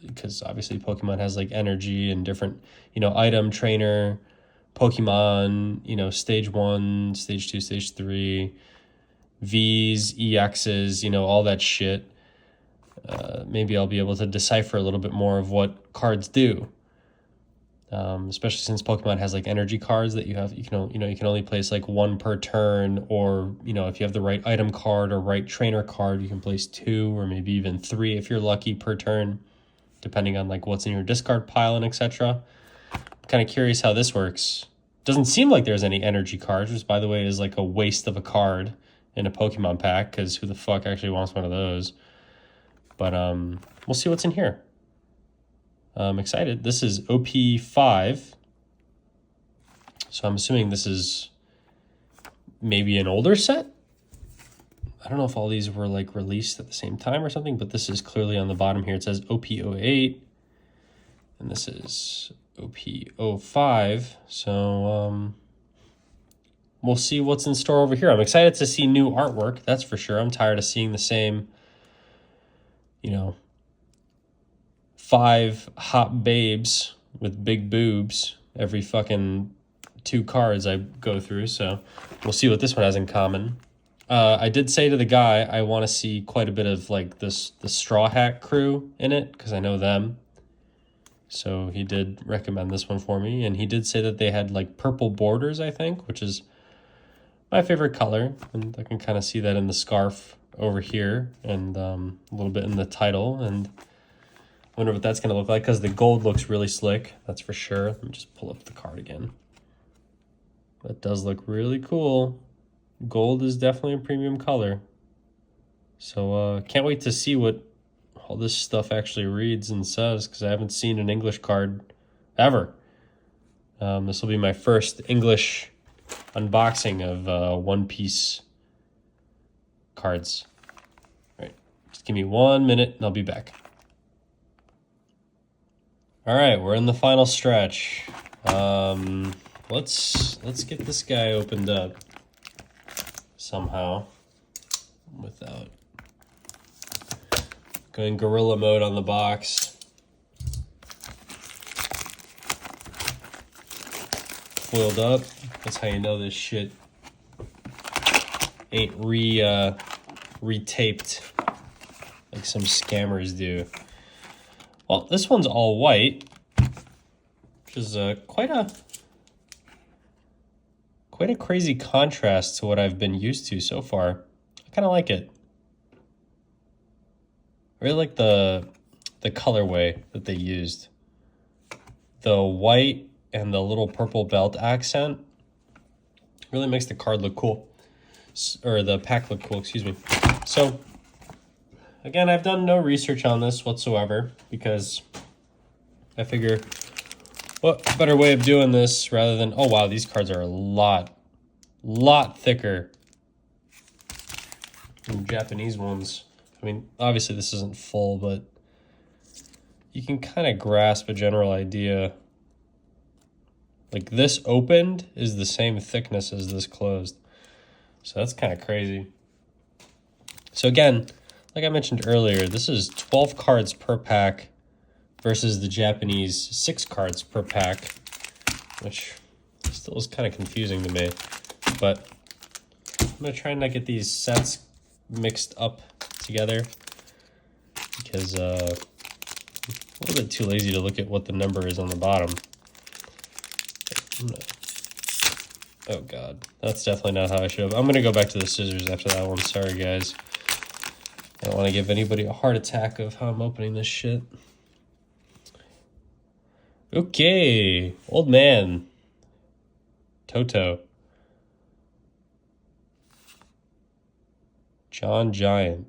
because obviously Pokemon has like energy and different, you know, item, trainer, Pokemon, you know, stage 1, stage 2, stage 3, Vs, EXs, you know, all that shit. Maybe I'll be able to decipher a little bit more of what cards do. Especially since Pokemon has like energy cards that you can only place like 1 per turn, or, you know, if you have the right item card or right trainer card, you can place 2 or maybe even 3 if you're lucky per turn, depending on like what's in your discard pile and etc. I'm kind of curious how this works. Doesn't seem like there's any energy cards, which by the way is like a waste of a card in a Pokemon pack, because who the fuck actually wants one of those? But we'll see what's in here. I'm excited. This is OP5. So I'm assuming this is maybe an older set. I don't know if all these were like released at the same time or something, but this is clearly on the bottom here. It says OP08. And this is OP05. So we'll see what's in store over here. I'm excited to see new artwork, that's for sure. I'm tired of seeing the same, you know, 5 hot babes with big boobs every fucking 2 cards I go through. So we'll see what this one has in common. I did say to the guy I want to see quite a bit of like the Straw Hat crew in it, because I know them. So he did recommend this one for me, and he did say that they had like purple borders, I think, which is my favorite color, and I can kind of see that in the scarf over here, and a little bit in the title, and wonder what that's going to look like, because the gold looks really slick, that's for sure. Let me just pull up the card again. That does look really cool. Gold is definitely a premium color. So can't wait to see what all this stuff actually reads and says, because I haven't seen an English card ever. This will be my first English unboxing of One Piece cards. All right, just give me 1 minute and I'll be back. All right, we're in the final stretch. Let's get this guy opened up somehow without going gorilla mode on the box. Foiled up. That's how you know this shit ain't retaped like some scammers do. Well, this one's all white, which is quite a crazy contrast to what I've been used to so far. I kind of like it. I really like the colorway that they used. The white and the little purple belt accent really makes the card look cool. Or the pack look cool, excuse me. So, again, I've done no research on this whatsoever because I figure what better way of doing this rather than, oh wow, these cards are a lot thicker than Japanese ones. I mean, obviously this isn't full, but you can kind of grasp a general idea. Like this opened is the same thickness as this closed. So that's kind of crazy. So again, like I mentioned earlier, this is 12 cards per pack versus the Japanese 6 cards per pack, which still is kind of confusing to me. But I'm going to try and not get these sets mixed up together because I'm a little bit too lazy to look at what the number is on the bottom. Oh god, that's definitely not how I should have. I'm going to go back to the scissors after that one. Sorry, guys. I don't want to give anybody a heart attack of how I'm opening this shit. Okay, old man. Toto. John Giant.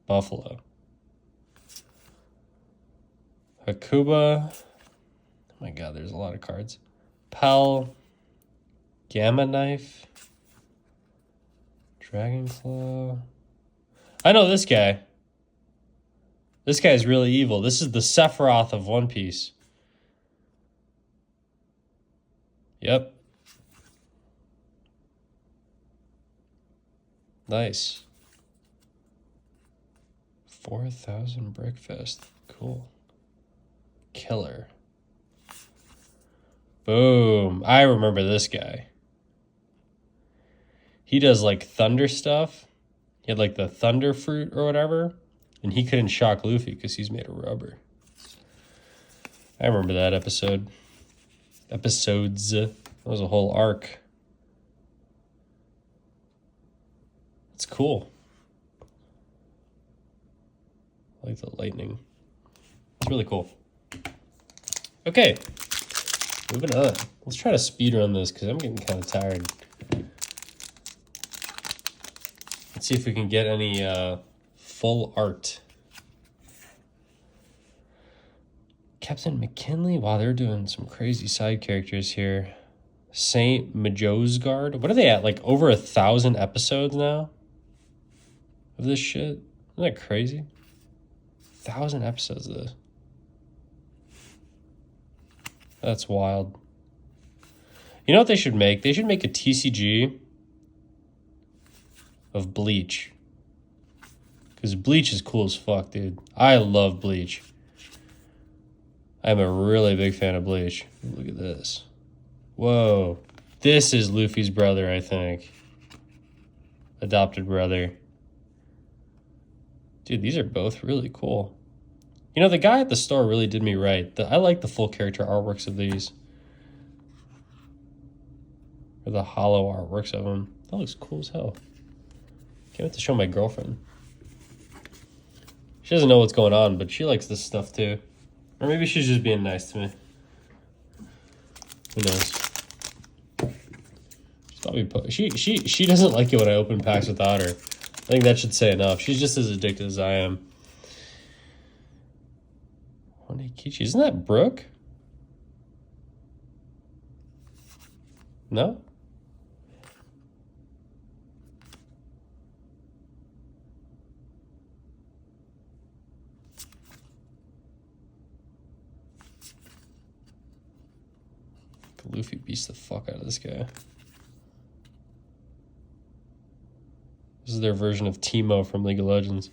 Buffalo. Hakuba. Oh my god, there's a lot of cards. Pal. Gamma Knife. Dragon Claw. I know this guy. This guy's really evil. This is the Sephiroth of One Piece. Yep. Nice. 4,000 Brickfest. Cool. Killer. Boom. I remember this guy. He does like thunder stuff. He had like the thunder fruit or whatever. And he couldn't shock Luffy because he's made of rubber. I remember that episode. Episodes. That was a whole arc. It's cool. I like the lightning. It's really cool. Okay. Moving on. Let's try to speed run this because I'm getting kind of tired. Let's see if we can get any full art. Captain McKinley? Wow, they're doing some crazy side characters here. Saint Majosgard? What are they at? Like over 1,000 episodes now? Of this shit? Isn't that crazy? 1,000 episodes of this. That's wild. You know what they should make? They should make a TCG of Bleach. Because Bleach is cool as fuck, dude. I love Bleach. I'm a really big fan of Bleach. Look at this. Whoa. This is Luffy's brother, I think. Adopted brother. Dude, these are both really cool. You know, the guy at the store really did me right. I like the full character artworks of these. Or the hollow artworks of them. That looks cool as hell. Can't wait to show my girlfriend. She doesn't know what's going on, but she likes this stuff too. Or maybe she's just being nice to me. Who knows? She doesn't like it when I open packs without her. I think that should say enough. She's just as addicted as I am. Kichi, isn't that Brooke? No? Luffy beats the fuck out of this guy. This is their version of Teemo from League of Legends.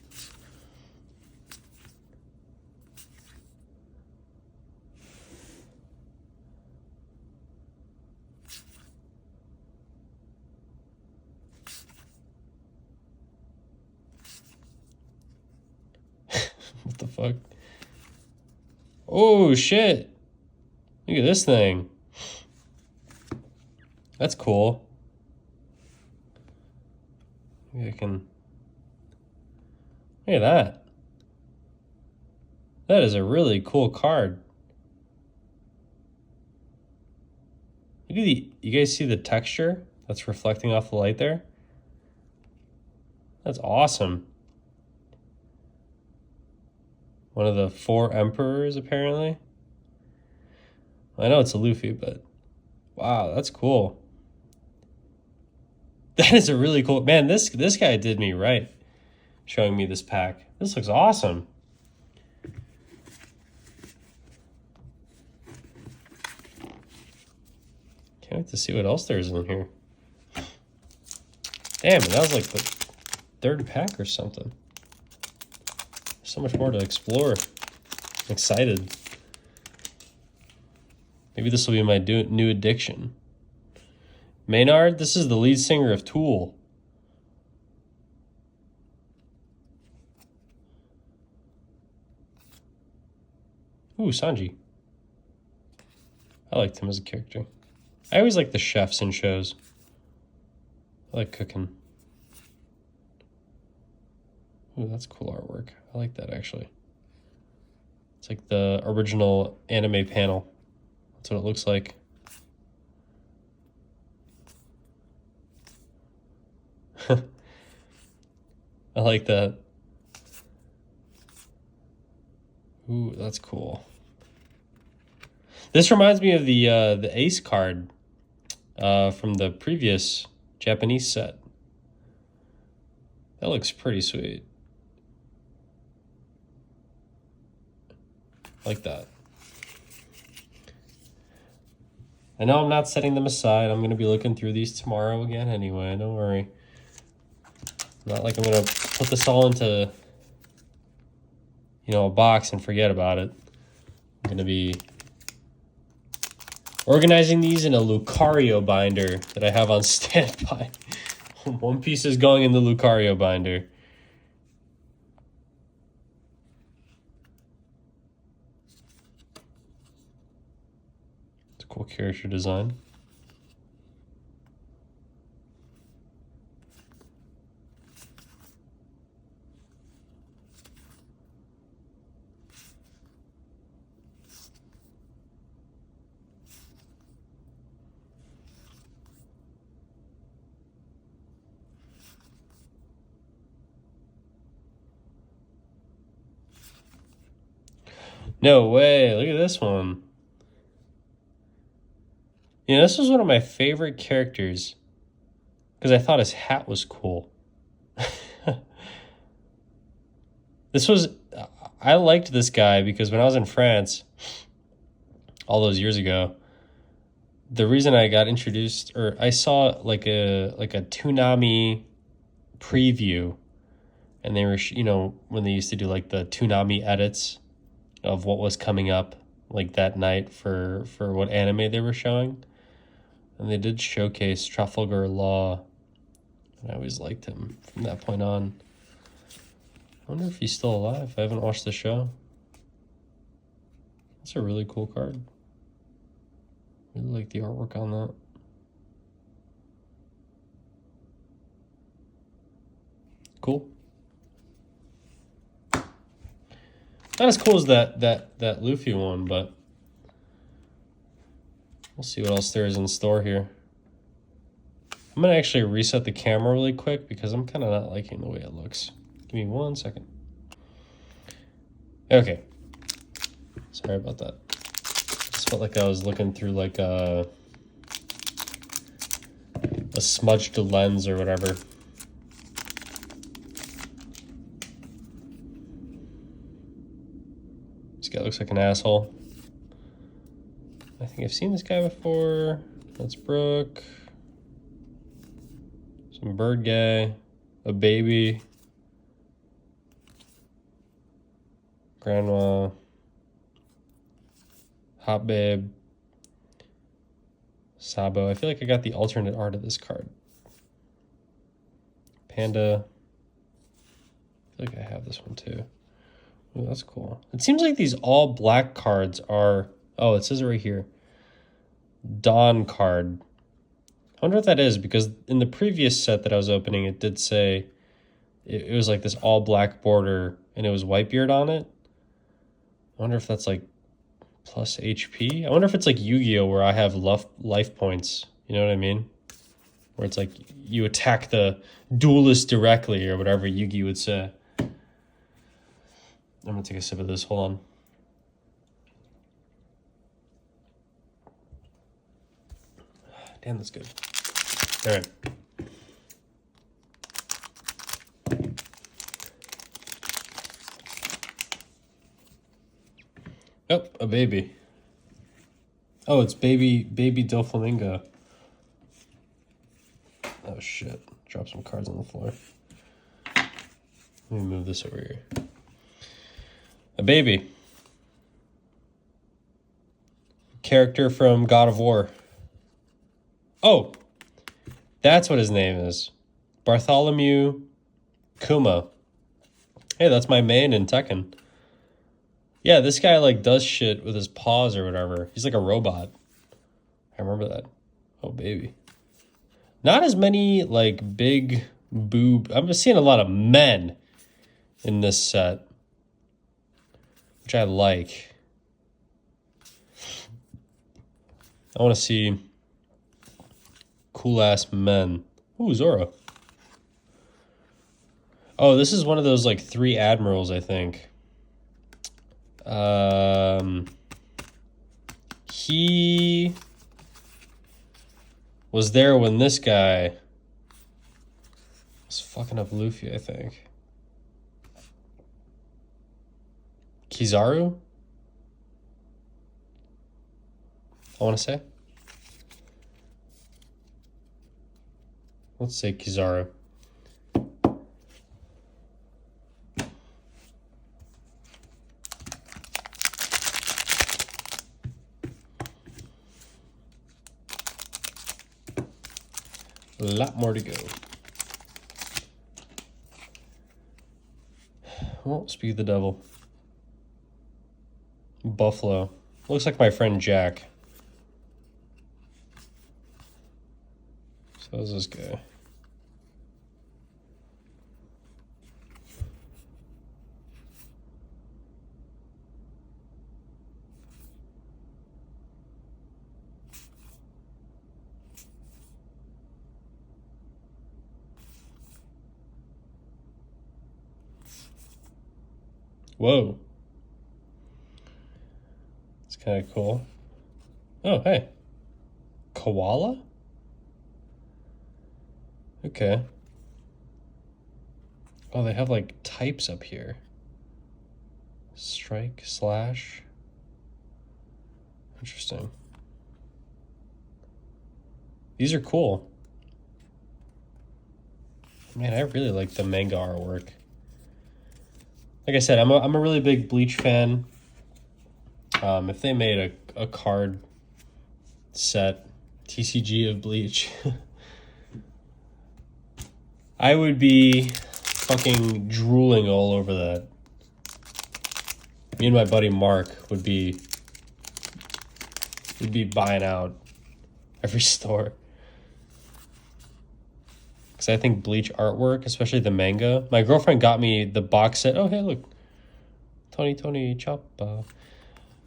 What the fuck? Oh, shit. Look at this thing. That's cool. Maybe I can... Look at that. That is a really cool card. Look at you guys see the texture that's reflecting off the light there? That's awesome. One of the 4 emperors, apparently. I know it's a Luffy, but wow, that's cool. That is a really cool... Man, this guy did me right showing me this pack. This looks awesome. Can't wait to see what else there is in here. Damn, that was like the 3rd pack or something. There's so much more to explore. I'm excited. Maybe this will be my new addiction. Maynard, this is the lead singer of Tool. Ooh, Sanji. I liked him as a character. I always like the chefs in shows. I like cooking. Ooh, that's cool artwork. I like that, actually. It's like the original anime panel. That's what it looks like. I like that. Ooh, that's cool. This reminds me of the Ace card from the previous Japanese set. That looks pretty sweet. Like that. I know I'm not setting them aside. I'm going to be looking through these tomorrow again anyway. Don't worry. Not like I'm going to put this all into, a box and forget about it. I'm going to be organizing these in a Lucario binder that I have on standby. One piece is going in the Lucario binder. It's a cool character design. No way, look at this one. This was one of my favorite characters because I thought his hat was cool. I liked this guy because when I was in France all those years ago, the reason I got introduced, or I saw like a Toonami preview, and they were, when they used to do like the Toonami edits of what was coming up like that night for what anime they were showing. And they did showcase Trafalgar Law. And I always liked him from that point on. I wonder if he's still alive. I haven't watched the show. That's a really cool card. Really like the artwork on that. Cool. Not as cool as that Luffy one, but we'll see what else there is in store here. I'm going to actually reset the camera really quick because I'm kind of not liking the way it looks. Give me 1 second. Okay. Sorry about that. Just felt like I was looking through like a smudged lens or whatever. This guy looks like an asshole. I think I've seen this guy before. That's Brooke. Some bird guy. A baby. Grandma. Hot babe. Sabo. I feel like I got the alternate art of this card. Panda. I feel like I have this one too. Ooh, that's cool. It seems like these all black cards are... Oh, it says it right here. Dawn card. I wonder what that is, because in the previous set that I was opening, it did say it was like this all black border and it was Whitebeard on it. wonder if that's like plus HP. I wonder if it's like Yu-Gi-Oh where I have life points. You know what I mean? Where it's like you attack the duelist directly or whatever Yu-Gi would say. I'm gonna take a sip of this. Hold on. Damn, that's good. All right. Oh, a baby. Oh, it's baby Doflamingo. Oh shit. Drop some cards on the floor. Let me move this over here. A baby. Character from God of War. Oh, that's what his name is. Bartholomew Kuma. Hey, that's my main in Tekken. Yeah, this guy like does shit with his paws or whatever. He's like a robot. I remember that. Oh, baby. Not as many like big boob. I'm just seeing a lot of men in this set, which I like. I want to see cool ass men. Ooh, Zora. Oh, this is one of those like 3 admirals, I think. He was there when this guy was fucking up Luffy, I think. Kizaru? I want to say. Let's say Kizaru. A lot more to go. Well, speak of the devil. Buffalo. Looks like my friend Jack. So is this guy. Whoa. It's kind of cool. Oh, hey. Koala? Okay. Oh, they have like types up here. Strike, slash. Interesting. These are cool. Man, I really like the manga artwork. Like I said, I'm a really big Bleach fan. If they made a card set, TCG of Bleach, I would be fucking drooling all over that. Me and my buddy Mark would be buying out every store. Because I think Bleach artwork, especially the manga. My girlfriend got me the box set. Oh, hey, look. Tony Choppa.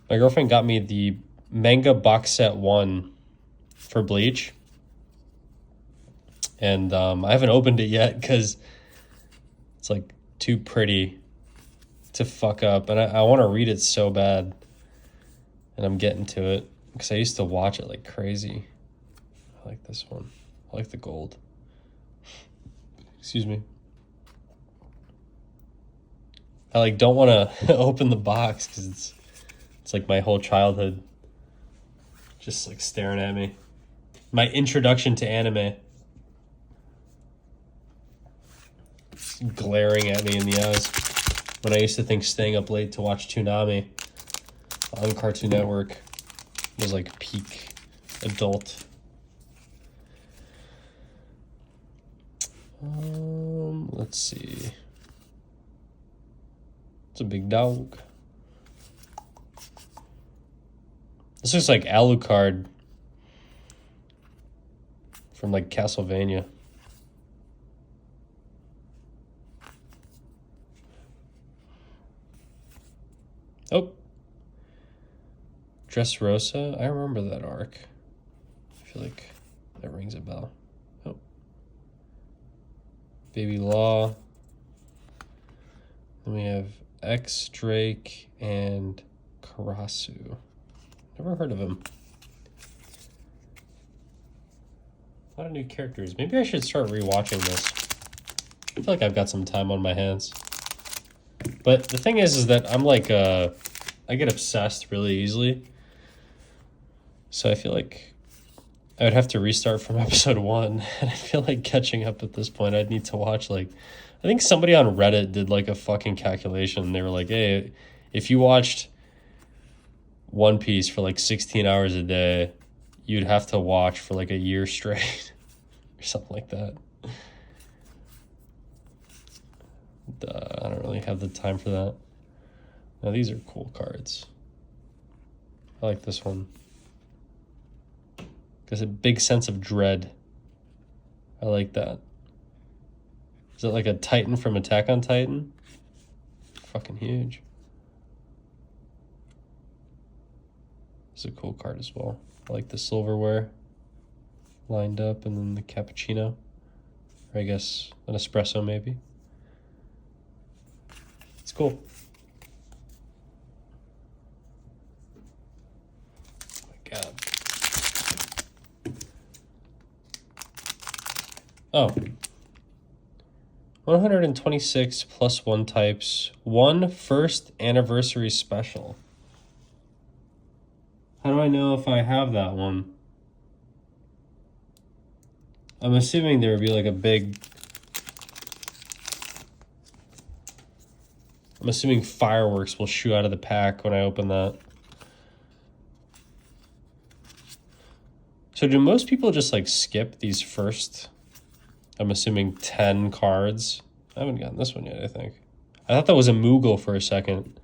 My girlfriend got me the manga box set 1 for Bleach. And I haven't opened it yet because it's like too pretty to fuck up. And I want to read it so bad. And I'm getting to it because I used to watch it like crazy. I like this one. I like the gold. Excuse me. I like don't want to open the box because it's like my whole childhood just like staring at me. My introduction to anime. Just glaring at me in the eyes when I used to think staying up late to watch Toonami on Cartoon Network was like peak adult. Let's see. It's a big dog. This looks like Alucard from like Castlevania. Oh, Dressrosa. I remember that arc. I feel like that rings a bell. Oh. Baby Law. Then we have X Drake and Karasu. Never heard of him. A lot of new characters. Maybe I should start rewatching this. I feel like I've got some time on my hands. But the thing is that I'm like, I get obsessed really easily. So I feel like I would have to restart from episode 1. And I feel like catching up at this point, I'd need to watch like, I think somebody on Reddit did like a fucking calculation. They were like, hey, if you watched One Piece for like 16 hours a day, you'd have to watch for like a year straight or something like that. I don't really have the time for that. Now these are cool cards. I like this one. There's a big sense of dread. I like that. Is it like a Titan from Attack on Titan? Fucking huge. It's a cool card as well. I like the silverware lined up and then the cappuccino. Or I guess an espresso maybe. It's cool. Oh my god. Oh. 126 plus 1 types. 1 first anniversary special. How do I know if I have that one? I'm assuming there would be like a big... I'm assuming fireworks will shoot out of the pack when I open that. So do most people just like skip these first, I'm assuming 10 cards? I haven't gotten this one yet, I think. I thought that was a Moogle for a second.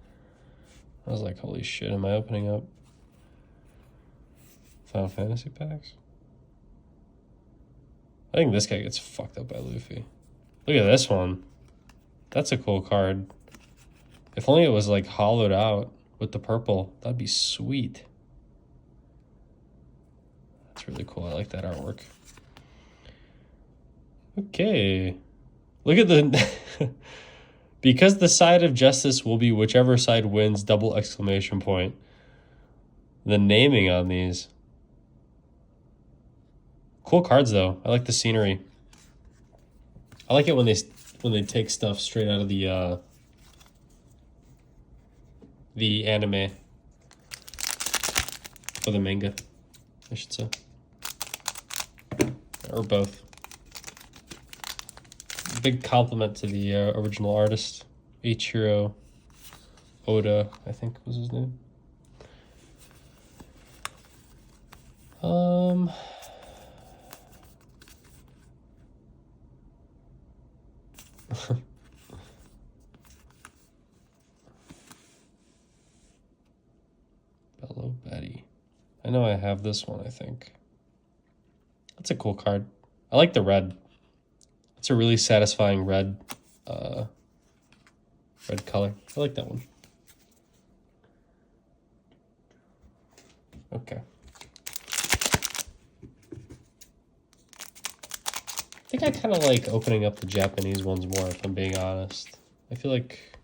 I was like, holy shit, am I opening up Final Fantasy packs? I think this guy gets fucked up by Luffy. Look at this one. That's a cool card. If only it was like hollowed out with the purple. That'd be sweet. That's really cool. I like that artwork. Okay. Look at the... Because the side of justice will be whichever side wins, double exclamation point. The naming on these. Cool cards though. I like the scenery. I like it when they take stuff straight out of the anime. Or the manga, I should say. Or both. Big compliment to the original artist, Eiichiro Oda, I think was his name. Bello Betty. I know I have this one, I think. That's a cool card. I like the red. It's a really satisfying red color. I like that one. Okay. I think I kind of like opening up the Japanese ones more, if I'm being honest. I feel like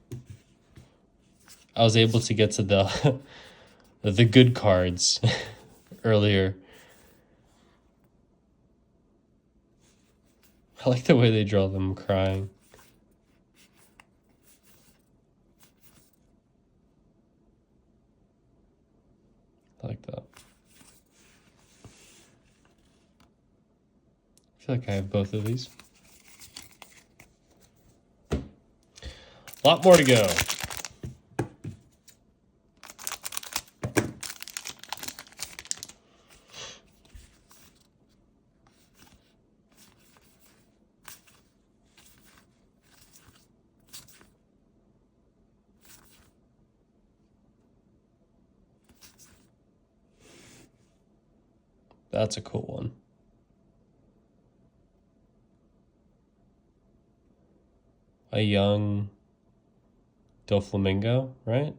I was able to get to the the good cards earlier. I like the way they draw them crying. I like that. I feel like I have both of these. A lot more to go. That's a cool one. A young Doflamingo, right?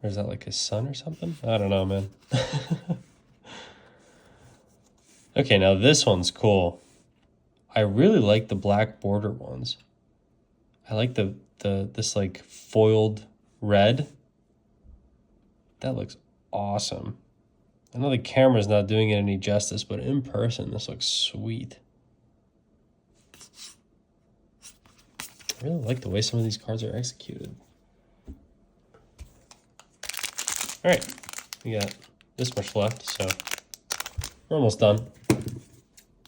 Or is that like his son or something? I don't know, man. Okay, now this one's cool. I really like the black border ones. I like this like foiled red. That looks awesome. I know the camera's not doing it any justice, but in person, this looks sweet. I really like the way some of these cards are executed. All right, we got this much left, so we're almost done.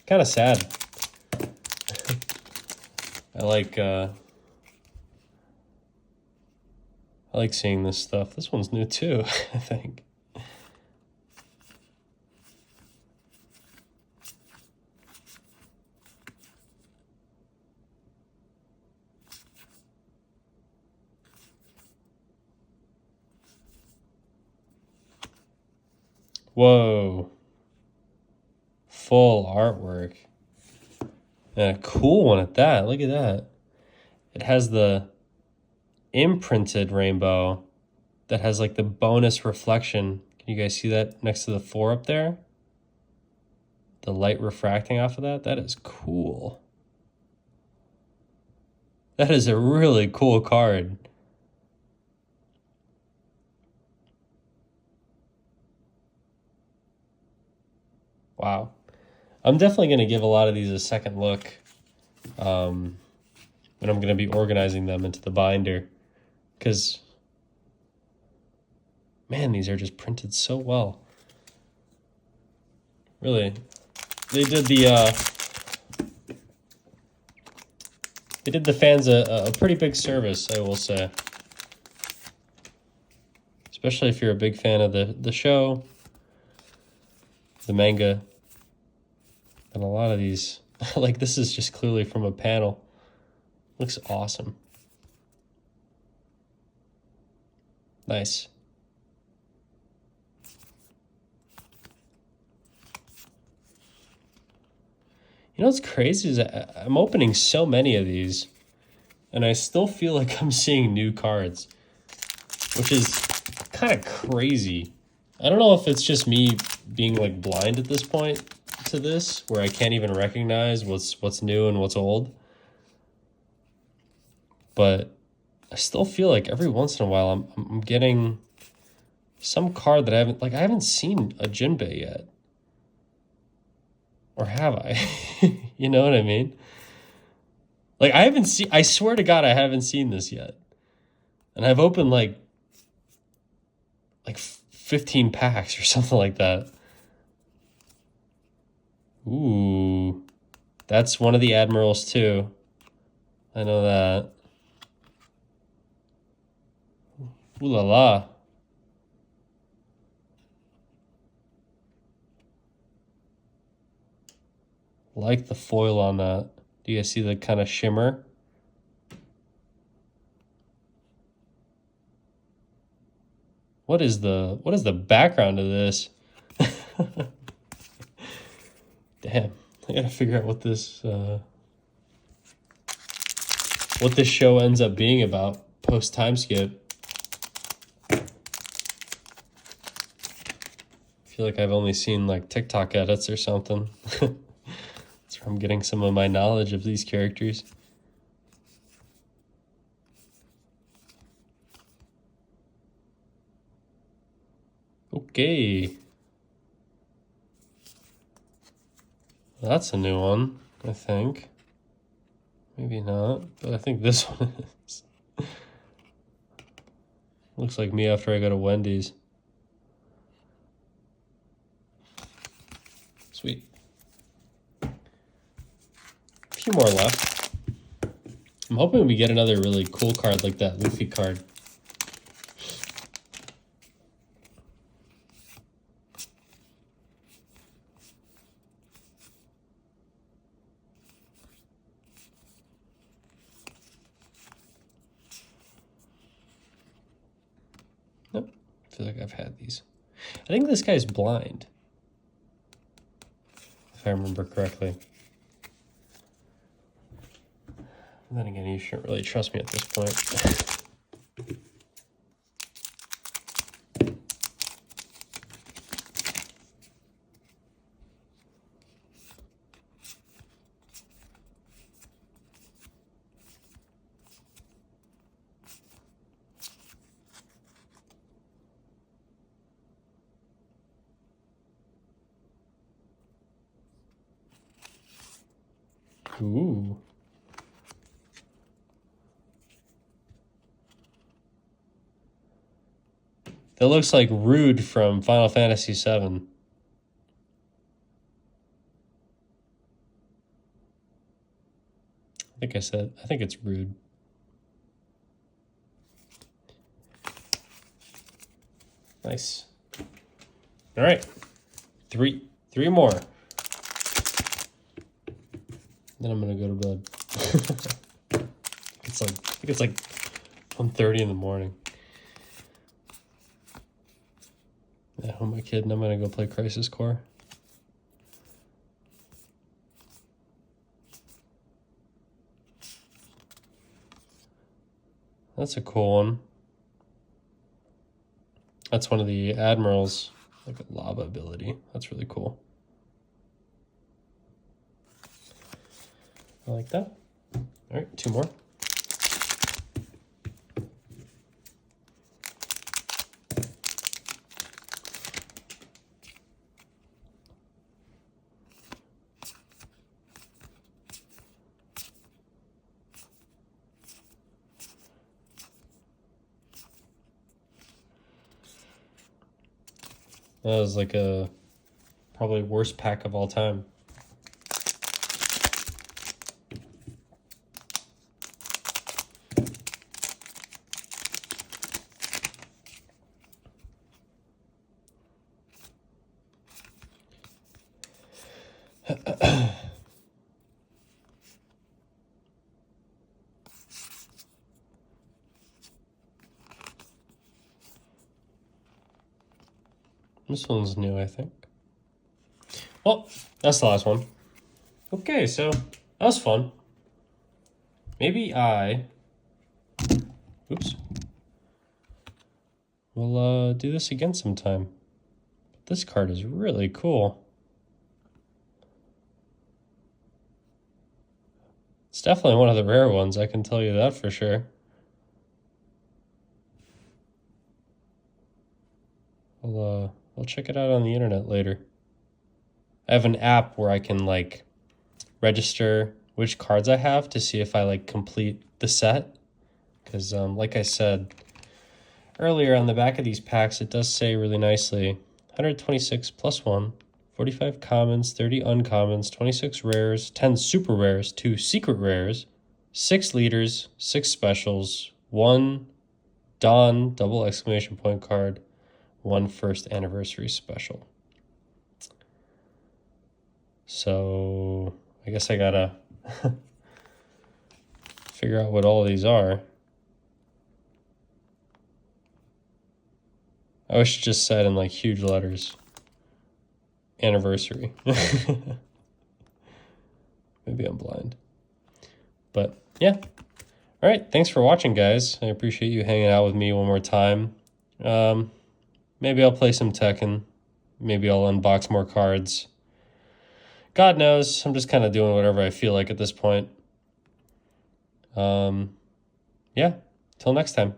Kind of sad. I like seeing this stuff. This one's new too, I think. Whoa. Full artwork. And a cool one at that. Look at that. It has the imprinted rainbow that has like the bonus reflection. Can you guys see that next to the 4 up there? The light refracting off of that. That is cool. That is a really cool card. Wow. I'm definitely going to give a lot of these a second look. And I'm going to be organizing them into the binder. Because, man, these are just printed so well. Really. They did the fans a pretty big service, I will say. Especially if you're a big fan of the show, the manga. And a lot of these, like this is just clearly from a panel. Looks awesome. Nice. You know what's crazy is I'm opening so many of these, and I still feel like I'm seeing new cards, which is kind of crazy. I don't know if it's just me being like blind at this point to this, where I can't even recognize what's new and what's old. But I still feel like every once in a while I'm getting some card that I haven't seen a Jinbei yet. Or have I? You know what I mean? Like I swear to God I haven't seen this yet. And I've opened like 15 packs or something like that. Ooh. That's one of the Admirals too. I know that. Ooh la la. Like the foil on that. Do you guys see the kind of shimmer? What is the background of this? Damn, I gotta figure out what this show ends up being about post time skip. I feel like I've only seen like TikTok edits or something. That's where I'm getting some of my knowledge of these characters. Okay. That's a new one, I think. Maybe not, but I think this one is. Looks like me after I go to Wendy's. Sweet. A few more left. I'm hoping we get another really cool card like that Luffy card. Nope. I feel like I've had these. I think this guy's blind, if I remember correctly. And then again, you shouldn't really trust me at this point. Ooh. That looks like Rude from Final Fantasy VII. I think it's Rude. Nice. All right. Three more. Then I'm gonna go to bed. I think it's like 1:30 in the morning. Yeah, who am I kidding? I'm gonna go play Crisis Core. That's a cool one. That's one of the Admirals, like a lava ability. That's really cool. I like that. All right, 2 more. That was like a probably worst pack of all time. This one's new, I think. Well, that's the last one. Okay, so that was fun. Maybe oops. We'll do this again sometime. This card is really cool. It's definitely one of the rare ones, I can tell you that for sure. I'll check it out on the internet later. I have an app where I can like register which cards I have to see if I like complete the set. Because like I said earlier, on the back of these packs, it does say really nicely 126 plus 1, 45 commons, 30 uncommons, 26 rares, 10 super rares, 2 secret rares, 6 leaders, 6 specials, 1 Dawn double exclamation point card, 1 first anniversary special. So I guess I gotta figure out what all these are. I wish it just said in like huge letters, anniversary. Maybe I'm blind. But yeah. All right. Thanks for watching, guys. I appreciate you hanging out with me one more time. Maybe I'll play some Tekken. Maybe I'll unbox more cards. God knows. I'm just kind of doing whatever I feel like at this point. Yeah. Till next time.